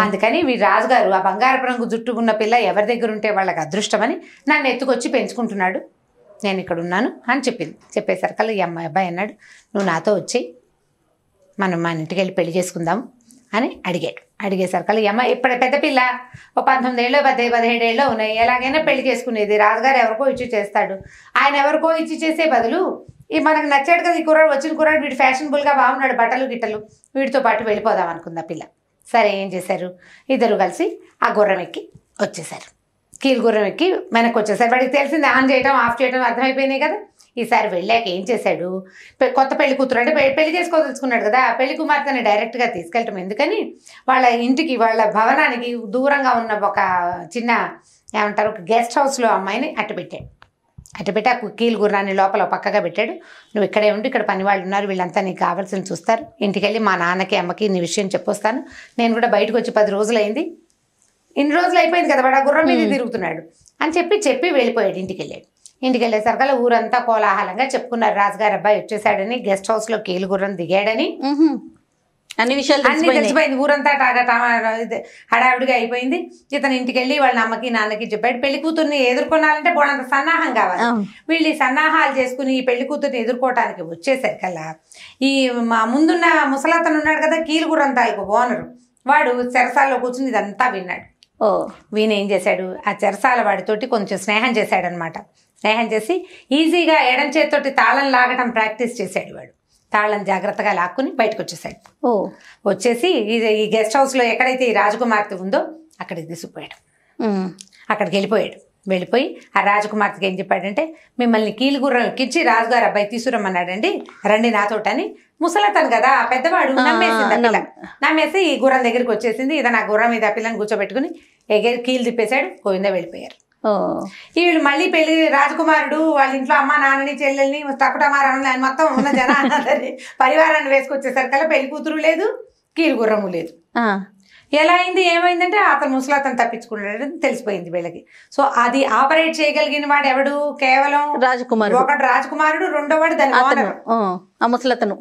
Speaker 3: అందుకని వీ రాజుగారు ఆ బంగారపు రంగు జుట్టు ఉన్న పిల్ల ఎవరి దగ్గర ఉంటే వాళ్ళకి అదృష్టమని నన్ను ఎత్తుకొచ్చి పెంచుకుంటున్నాడు, నేను ఇక్కడ ఉన్నాను అని చెప్పింది. చెప్పేసరికల్లా ఈ అబ్బాయి అన్నాడు, నువ్వు నాతో వచ్చి మనం మన ఇంటికి వెళ్ళి పెళ్లి చేసుకుందాం అని అడిగాడు. అడిగేసరికల్లా ఈ అమ్మాయి ఇప్పుడు పెద్ద పిల్ల, ఒక 19 ఏళ్ళు 17 ఏళ్ళు ఉన్నాయి, ఎలాగైనా పెళ్లి చేసుకునేది, రాజుగారు ఎవరికో ఇచ్చి చేస్తాడు, ఆయన ఎవరికో ఇచ్చి చేసే బదులు ఈ మనకు నచ్చాడు కదా ఈ కుర్రాడు, వచ్చిన కుర్రాడు, వీడు ఫ్యాషనబుల్గా బాగున్నాడు, బట్టలు గిట్టలు, వీడితో పాటు వెళ్ళిపోదాం అనుకుంది ఆ పిల్ల. సరే ఏం చేశారు, ఇద్దరు కలిసి ఆ గుర్రం ఎక్కి వచ్చేసారు. కీలు గుర్రం ఎక్కి వెనక్కి వచ్చేసారు. వాడికి తెలిసింది ఆన్ చేయడం ఆఫ్ చేయడం అర్థమైపోయినాయి కదా. ఈసారి వెళ్ళాక ఏం చేశాడు, కొత్త పెళ్లి కూతురు అంటే పెళ్లి చేసుకోదలుచుకున్నాడు కదా, పెళ్లి కుమార్తెని డైరెక్ట్గా తీసుకెళ్ళటం ఎందుకని వాళ్ళ ఇంటికి, వాళ్ళ భవనానికి దూరంగా ఉన్న ఒక చిన్న ఏమంటారు ఒక గెస్ట్ హౌస్లో అమ్మాయిని అట్టపెట్టాడు. అట్టపెట్టి ఆ కీలు గుర్రాన్ని లోపల పక్కగా పెట్టాడు. నువ్వు ఇక్కడే ఉండి, ఇక్కడ పని వాళ్ళు ఉన్నారు, వీళ్ళంతా నీకు కావాల్సిన చూస్తారు, ఇంటికి వెళ్ళి మా నాన్నకి అమ్మకి నీ విషయం చెప్పొస్తాను, నేను కూడా బయటకు వచ్చి 10 రోజులు అయింది, ఇన్ని రోజులు అయిపోయింది కదా, వాడు ఆ గుర్రం మీద తిరుగుతున్నాడు అని చెప్పి వెళ్ళిపోయాడు. ఇంటికి వెళ్ళాడు. ఇంటికి వెళ్ళేసరికల్లా ఊరంతా కోలాహలంగా చెప్పుకున్నారు, రాజుగారు అబ్బాయి వచ్చేసాడని, గెస్ట్ హౌస్లో కీలు గుర్రం దిగాడని,
Speaker 1: అన్ని విషయాలు
Speaker 3: తెలిసిపోయింది. ఊరంతా హడావిడిగా అయిపోయింది. ఇతను ఇంటికి వెళ్ళి వాళ్ళ అమ్మకి నాన్నకి చెప్పాడు, పెళ్లి కూతుర్ని ఎదుర్కొనాలంటే బోడంత సన్నాహం కావాలి. వీళ్ళు ఈ సన్నాహాలు చేసుకుని ఈ పెళ్లి కూతుర్ని ఎదుర్కోవటానికి వచ్చేసరికల్లా ఈ ముందున్న ముసలతను ఉన్నాడు కదా, కీలు గుర్రం తాలూకు ఓనరు, వాడు చెరసాల్లో కూర్చుని ఇదంతా విన్నాడు. వీణ ఏం చేశాడు, ఆ చెరసాల వాడితోటి కొంచెం స్నేహం చేశాడనమాట. స్నేహం చేసి ఈజీగా ఎడం చేతితోటి తాళం లాగటం ప్రాక్టీస్ చేశాడు. వాడు తాళం జాగ్రత్తగా లాక్కుని బయటకు వచ్చేసాడు. వచ్చేసి ఈ గెస్ట్ హౌస్లో ఎక్కడైతే ఈ రాజకుమార్తె ఉందో అక్కడికి తీసుకుపోయాడు. అక్కడికి వెళ్ళిపోయి ఆ రాజకుమార్తెకి ఏం చెప్పాడంటే, మిమ్మల్ని కీలు గుర్రం ఎక్కించి రాజుగారు అబ్బాయి తీసుకురమ్మన్నాడండి, రండి నాతోటని. ముసలతను కదా పెద్దవాడు, నమ్మేసింది ఆ పిల్ల. నమ్మేసి ఈ గుర్రం దగ్గరికి వచ్చేసింది. ఇతను ఆ గుర్రం మీద ఆ పిల్లని కూర్చోబెట్టుకుని ఎగిరి కీలు తిప్పేశాడు. గోవిందా వెళ్ళిపోయారు. వీళ్ళు మళ్ళీ పెళ్లి, రాజకుమారుడు వాళ్ళ ఇంట్లో అమ్మ నాన్నని చెల్లెల్ని తక్కుటమారాన్ని మొత్తం ఉన్న జనాన్ని పరివారాన్ని వేసుకొచ్చేసరికల్లా పెళ్లి కూతురు లేదు, కీలు గుర్రము లేదు. ఎలా అయింది, ఏమైందంటే అతను ముసలతను తప్పించుకున్నాడని తెలిసిపోయింది వీళ్ళకి. సో అది ఆపరేట్ చేయగలిగిన వాడు ఎవడు, కేవలం
Speaker 1: రాజకుమారుడు.
Speaker 3: ఒకటి రాజకుమారుడు, రెండో వాడు దాని ముసలతను.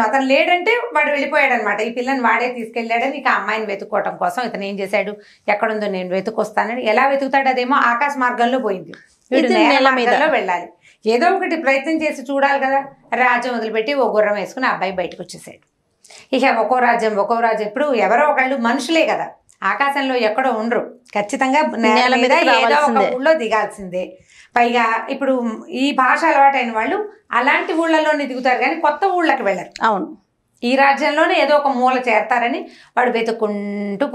Speaker 3: అతను లేడంటే వాడు వెళ్ళిపోయాడు అనమాట. ఈ పిల్లని వాడే తీసుకెళ్లాడని ఇక అమ్మాయిని వెతుక్కోవటం కోసం ఇతను ఏం చేశాడు, ఎక్కడుందో నేను వెతుకొస్తానని. ఎలా వెతుకుతాడు, అదేమో ఆకాశ మార్గంలో పోయింది, వీడు నేల మార్గంలో వెళ్ళాలి. ఏదో ఒకటి ప్రయత్నం చేసి చూడాలి కదా. రాజ్యం వదిలిపెట్టి ఓ గుర్రం వేసుకుని అబ్బాయి బయటకు వచ్చేసాడు. ఇక ఒక్కో రాజ్యం ఎప్పుడు ఎవరో ఒకళ్ళు మనుషులే కదా, ఆకాశంలో ఎక్కడో ఉండరు, ఖచ్చితంగా నేల మీద ఏదో ఒక ఊళ్ళో దిగాల్సిందే. పైగా ఇప్పుడు ఈ భాష అలవాటైన వాళ్ళు అలాంటి ఊళ్ళలోనే దిగుతారు కానీ కొత్త ఊళ్ళకి వెళ్ళరు.
Speaker 1: అవును,
Speaker 3: ఈ రాజ్యంలోనే ఏదో ఒక మూల చేరతారని వాడు వెతుక్కుంటూ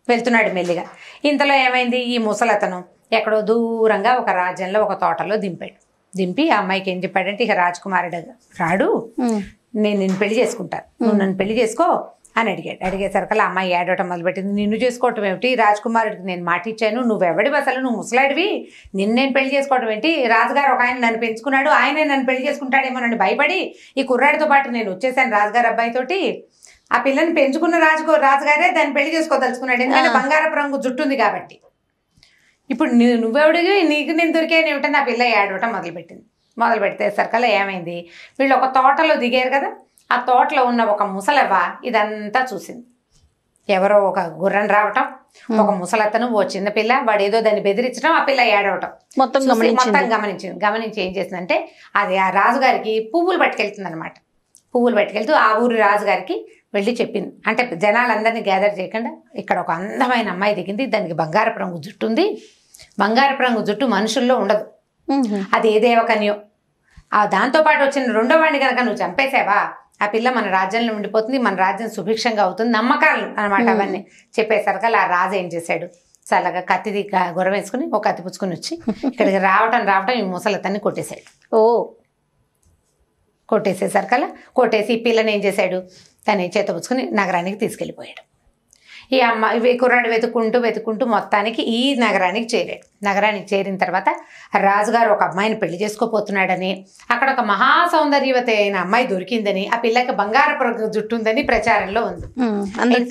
Speaker 3: వెళ్తున్నాడు మెల్లిగా. ఇంతలో ఏమైంది, ఈ ముసలతను ఎక్కడో దూరంగా ఒక రాజ్యంలో ఒక తోటలో దింపి ఆ అమ్మాయికి ఏం చెప్పాడంటే, ఇక రాజకుమారుడు రాడు, నేను నిన్ను పెళ్లి చేసుకుంటాను, నువ్వు నన్ను పెళ్లి చేసుకో అని అడిగేసరికల్లా అమ్మాయి ఏడవటం మొదలుపెట్టింది. నిన్ను చేసుకోవటం ఏమిటి, రాజకుమారుడికి నేను మాట ఇచ్చాను, నువ్వెవడివి అసలు, నువ్వు ముసలాడివి, నేను పెళ్లి చేసుకోవటం ఏంటి, రాజుగారు ఒక ఆయన నన్ను పెంచుకున్నాడు, ఆయనే నన్ను పెళ్లి చేసుకుంటాడేమోనని భయపడి ఈ కుర్రాడితో పాటు నేను వచ్చేసాను రాజుగారు అబ్బాయితోటి. ఆ పిల్లని పెంచుకున్న రాజుగారే దాన్ని పెళ్లి చేసుకోదలుచుకున్నాడు, ఎందుకంటే బంగారపు రంగు జుట్టు ఉంది కాబట్టి. ఇప్పుడు నువ్వెవడివి, నీకు నేను దొరికాను ఏమిటని ఆ పిల్ల ఏడవటం మొదలు పెట్టేసరికల్లా ఏమైంది, వీళ్ళు ఒక తోటలో దిగారు కదా, ఆ తోటలో ఉన్న ఒక ముసలవ్వ ఇదంతా చూసింది. ఎవరో ఒక గుర్రం రావటం, ఒక ముసలతను, ఓ చిన్నపిల్ల, వాడు ఏదో దాన్ని బెదిరించడం, ఆ పిల్ల ఏడవటం మొత్తం గమనించి ఏం చేసిందంటే, అది ఆ రాజుగారికి పువ్వులు పట్టుకెళ్తుంది అనమాట. పువ్వులు పట్టుకెళ్తూ ఆ ఊరి రాజుగారికి వెళ్ళి చెప్పింది. అంటే జనాలందరినీ గ్యాదర్ చేయకుండా, ఇక్కడ ఒక అందమైన అమ్మాయి దిగింది, దానికి బంగారపు రంగు జుట్టు ఉంది, బంగారపు రంగు జుట్టు మనుషుల్లో ఉండదు, అది ఏ దేవకన్యో, దాంతోపాటు వచ్చిన రెండో వాడిని కనుక నువ్వు చంపేసావా, ఆ పిల్ల మన రాజ్యంలో ఉండిపోతుంది, మన రాజ్యం సుభిక్షంగా అవుతుంది, నమ్మకాలు అనమాట. అవన్నీ చెప్పేసరికి ఆ రాజు ఏం చేశాడు, చల్లగా కత్తిది గుర్రం వేసుకుని ఒక కత్తి పుచ్చుకుని వచ్చి ఇక్కడికి రావటం ఈ ముసలతన్ని కొట్టేశాడు. కొట్టేసేసరికల్లా కొట్టేసి ఈ పిల్లని ఏం చేశాడు, తన చేత పుచ్చుకుని నగరానికి తీసుకెళ్ళిపోయాడు. ఈ అమ్మాయి కుర్రాడు వెతుక్కుంటూ మొత్తానికి ఈ నగరానికి చేరాడు. నగరానికి చేరిన తర్వాత రాజుగారు ఒక అమ్మాయిని పెళ్లి చేసుకోపోతున్నాడని, అక్కడ ఒక మహాసౌందర్యవతి అయిన అమ్మాయి దొరికిందని, ఆ పిల్లకి బంగారపు జుట్టు ఉందని ప్రచారంలో ఉంది. అందరికి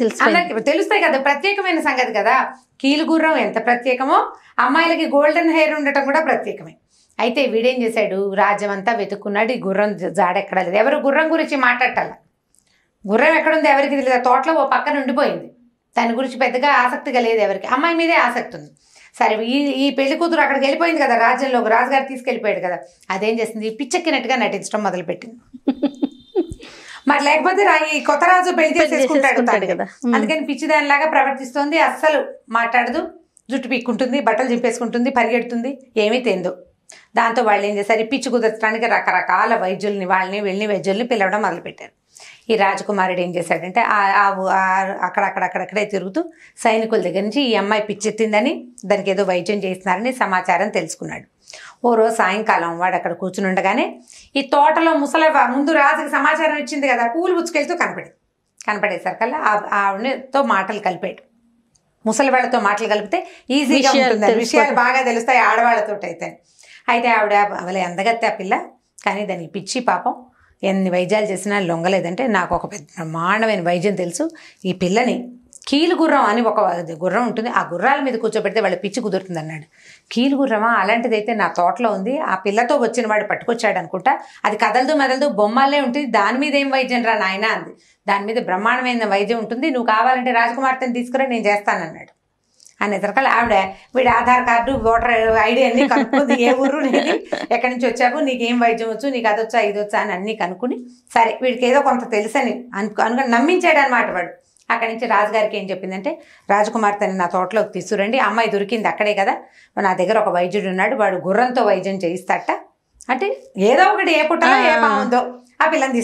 Speaker 3: తెలుస్తాయి కదా, ప్రత్యేకమైన సంగతి కదా. కీలుగుర్రం ఎంత ప్రత్యేకమో అమ్మాయిలకి గోల్డెన్ హెయిర్ ఉండటం కూడా ప్రత్యేకమే. అయితే వీడేం చేశాడు, రాజ్యం అంతా వెతుక్కున్నాడు, ఈ గుర్రం జాడెక్కడా లేదు. ఎవరు గుర్రం గురించి మాట్లాడాల, గుర్రం ఎక్కడుంది ఎవరికి తెలియదు, తోటలో ఓ పక్కన ఉండిపోయింది, దాని గురించి పెద్దగా ఆసక్తిగా లేదు ఎవరికి, అమ్మాయి మీదే ఆసక్తి ఉంది. సరే ఈ పెళ్లి కూతురు అక్కడికి వెళ్ళిపోయింది కదా రాజ్యంలో, రాజుగారు తీసుకెళ్ళిపోయాడు కదా, అదేం చేసింది, పిచ్చెక్కినట్టుగా నటించడం మొదలుపెట్టింది. మరి లేకపోతే ఈ కొత్త రాజు పెళ్లి చేసేసుకుంటాడు కదా, అందుకని పిచ్చిదానిలాగా ప్రవర్తిస్తుంది, అస్సలు మాట్లాడదు, జుట్టు పీక్కుంటుంది, బట్టలు చింపేసుకుంటుంది, పరిగెడుతుంది, ఏమీ తెందు. దాంతో వాళ్ళు ఏం చేశారు, పిచ్చి కుదర్చడానికి రకరకాల వైద్యుల్ని వెళ్ళి వైద్యుల్ని పిలవడం మొదలుపెట్టారు. ఈ రాజకుమారుడు ఏం చేశాడంటే అక్కడక్కడే తిరుగుతూ సైనికుల దగ్గర నుంచి ఈ అమ్మాయి పిచ్చెత్తిందని, దానికి ఏదో వైద్యం చేస్తున్నారని సమాచారం తెలుసుకున్నాడు. ఓ రోజు సాయంకాలం వాడు అక్కడ కూర్చుని ఉండగానే ఈ తోటలో ముసలవ్వ ముందు రాజుకి సమాచారం ఇచ్చింది కదా, పూలు పుచ్చుకెళ్తూ కనపడేసరికల్లా ఆవిడతో మాటలు కలిపాడు. ముసలి వాళ్ళతో మాటలు కలిపితే ఈజీగా ఉంటుంది, విషయాలు బాగా తెలుస్తాయి ఆడవాళ్ళతో అయితే ఆవిడ అవలే అందగత్తే ఆ పిల్ల, కానీ దానికి పిచ్చి పాపం, ఎన్ని వైద్యాలు చేసినా లొంగలేదంటే, నాకు ఒక పెద్ద బ్రహ్మాండమైన వైద్యం తెలుసు, ఈ పిల్లని కీలు గుర్రం అని ఒక గుర్రం ఉంటుంది, ఆ గుర్రాల మీద కూర్చోబెడితే వాళ్ళ పిచ్చి కుదురుతుంది అన్నాడు. కీలు గుర్రమా, అలాంటిదైతే నా తోటలో ఉంది, ఆ పిల్లతో వచ్చిన వాడు పట్టుకొచ్చాడు అనుకుంటా, అది కదలదు మెదలదు బొమ్మలే ఉంటుంది, దాని మీద ఏం వైద్యం రా నాయన అంది, దాని మీద బ్రహ్మాండమైన వైద్యం ఉంటుంది, నువ్వు కావాలంటే రాజకుమార్తెని తీసుకురా, నేను చేస్తానన్నాడు. అనేసరికల్లా ఆవిడ వీడి ఆధార్ కార్డు ఓటర్ ఐడి అన్నీ కనుక్కుంది, ఏ ఊరు నీది, ఎక్కడి నుంచి వచ్చావు, నీకేం వైద్యం వచ్చు, నీకు అదొచ్చా ఇదొచ్చా అని అన్నీ కనుక్కుని, సరే వీడికి ఏదో కొంత తెలుసని అనుకుని నమ్మించాడు అనమాట వాడు. అక్కడి నుంచి రాజుగారికి ఏం చెప్పిందంటే, రాజకుమార్తెని నా తోటలోకి తీసుకురండి, అమ్మాయి దొరికింది అక్కడే కదా, నా దగ్గర ఒక వైద్యుడు ఉన్నాడు, వాడు గుర్రంతో వైద్యం చేయిస్తాట అంటే, ఏదో ఒకటి ఏ పుట్టలో ఏ పాముందో ఆ పిల్లని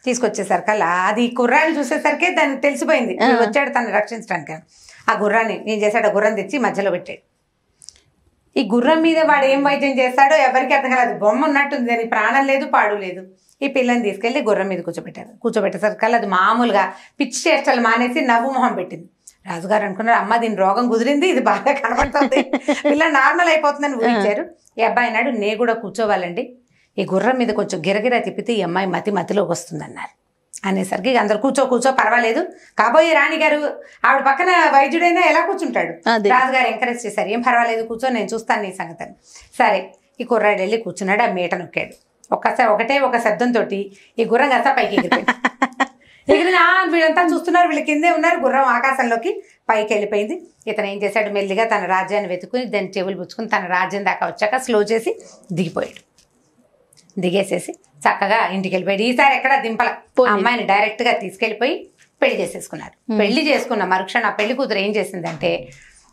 Speaker 3: తీసుకొచ్చేసరికల్లా అది కుర్రాన్ని చూసేసరికి దానికి తెలిసిపోయింది, వచ్చాడు తను రక్షించడానికి. ఆ గుర్రాన్ని ఏం చేశాడు, ఆ గుర్రం తెచ్చి మధ్యలో పెట్టాడు. ఈ గుర్రం మీద వాడు ఏం వైద్యం చేస్తాడో ఎవరికి అర్థం కాలేదు, బొమ్మ ఉన్నట్టుంది, దానికి ప్రాణం లేదు పాడు లేదు. ఈ పిల్లని తీసుకెళ్ళి గుర్రం మీద కూర్చోబెట్టేసరికల్లా అది మామూలుగా పిచ్చి చేష్టలు మానేసి నవ్వు మొహం పెట్టింది. రాజుగారు అనుకున్నారు, అమ్మ దీని రోగం కుదిరింది, ఇది బాగా కనబడుతుంది, పిల్ల నార్మల్ అయిపోతుందని ఊహించారు. ఈ అబ్బాయి అన్నాడు, నే కూడా కూర్చోవాలండి, ఈ గుర్రం మీద కొంచెం గిరగిరా తిప్పితే ఈ అమ్మాయి మతిలోకి వస్తుంది అన్నారు. అనేసరికి అందరు కూర్చో పర్వాలేదు, కాబోయే రాణిగారు ఆవిడ పక్కన వైద్యుడైనా ఎలా కూర్చుంటాడు, రాజుగారు ఎంకరేజ్ చేశారు, ఏం పర్వాలేదు కూర్చో, నేను చూస్తాను నీ సంగతిని. సరే ఈ కుర్రాడు వెళ్ళి కూర్చున్నాడు, ఆ మీట నొక్కాడు, ఒకటే ఒక శబ్దంతో ఈ గుర్రం కాస్త పైకి ఎగిరిన వీళ్ళంతా చూస్తున్నారు, వీళ్ళ కిందే ఉన్నారు, గుర్రం ఆకాశంలోకి పైకి వెళ్ళిపోయింది. ఇతను ఏం చేశాడు, మెల్లిగా తన రాజ్యాన్ని వెతుకుని దాన్ని చెవులు పుచ్చుకుని తన రాజ్యం దాకా వచ్చాక స్లో చేసి దిగేసేసి చక్కగా ఇంటికి వెళ్ళిపోయాడు. ఈసారి ఎక్కడ దింపల, అమ్మాయిని డైరెక్ట్గా తీసుకెళ్ళిపోయి పెళ్లి చేసేసుకున్నారు. పెళ్లి చేసుకున్న మరుక్షణ ఆ పెళ్లి కూతురు ఏం చేసిందంటే,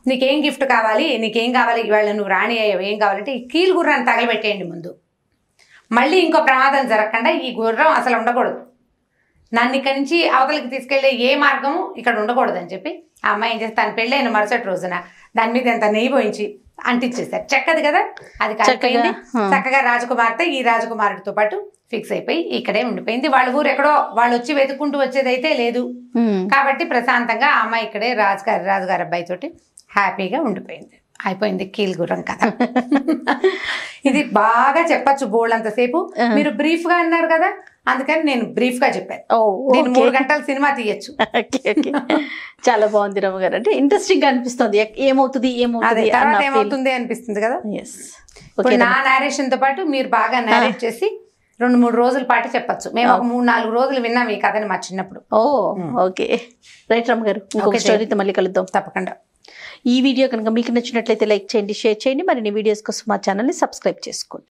Speaker 3: నీకేం గిఫ్ట్ కావాలి, నీకేం కావాలి, ఇవాళ నువ్వు రాణి అయ్యావు, ఏం కావాలంటే ఈ కీలు గుర్రాన్ని తగలబెట్టేయండి ముందు, మళ్ళీ ఇంకో ప్రమాదం జరగకుండా ఈ గుర్రం అసలు ఉండకూడదు, నన్ను ఇక్కడి నుంచి అవతలకి తీసుకెళ్లే ఏ మార్గము ఇక్కడ ఉండకూడదని చెప్పి ఆ అమ్మాయి ఏం చేస్తే తన పెళ్ళైన మరుసటి రోజున దాని మీద ఎంత నెయ్యి పోయించి అంటించేశారు. చెక్కది కదా, అది కలిపోయింది. చక్కగా రాజకుమార్తె ఈ రాజకుమారుడితో పాటు ఫిక్స్ అయిపోయి ఇక్కడే ఉండిపోయింది. వాళ్ళ ఊరు ఎక్కడో వాళ్ళు వచ్చి వెతుక్కుంటూ వచ్చేదైతే లేదు కాబట్టి ప్రశాంతంగా ఆ అమ్మాయి ఇక్కడే రాజుగారి అబ్బాయి తోటి హ్యాపీగా ఉండిపోయింది. అయిపోయింది కీలుగురం కథ. ఇది బాగా చెప్పచ్చు బోల్డంతసేపు. మీరు బ్రీఫ్ గా అన్నారు కదా, అందుకని నేను బ్రీఫ్ గా చెప్పాను. నేను 3 గంటల సినిమా తీయచ్చు.
Speaker 1: చాలా బాగుంది రమ్మ గారు. అంటే ఇంట్రెస్టింగ్ గా అనిపిస్తుంది, ఏమవుతుంది
Speaker 3: తర్వాత ఏమవుతుంది అనిపిస్తుంది కదా. నా నేరేషన్ తో పాటు మీరు బాగా నేరేట్ చేసి 2-3 రోజుల పాటు చెప్పచ్చు. మేము ఒక 3-4 రోజులు విన్నాం ఈ కథని మా చిన్నప్పుడు.
Speaker 1: ఓకే రైట్ రమ్మ గారు, ఇంకొక స్టోరీతో మళ్ళీ కలుద్దాం
Speaker 3: తప్పకుండా.
Speaker 1: ఈ వీడియో కనుక మీకు నచ్చినట్లయితే లైక్ చేయండి, షేర్ చేయండి. మరిన్ని వీడియోస్ కోసం మా ఛానల్ని సబ్స్క్రైబ్ చేసుకోండి.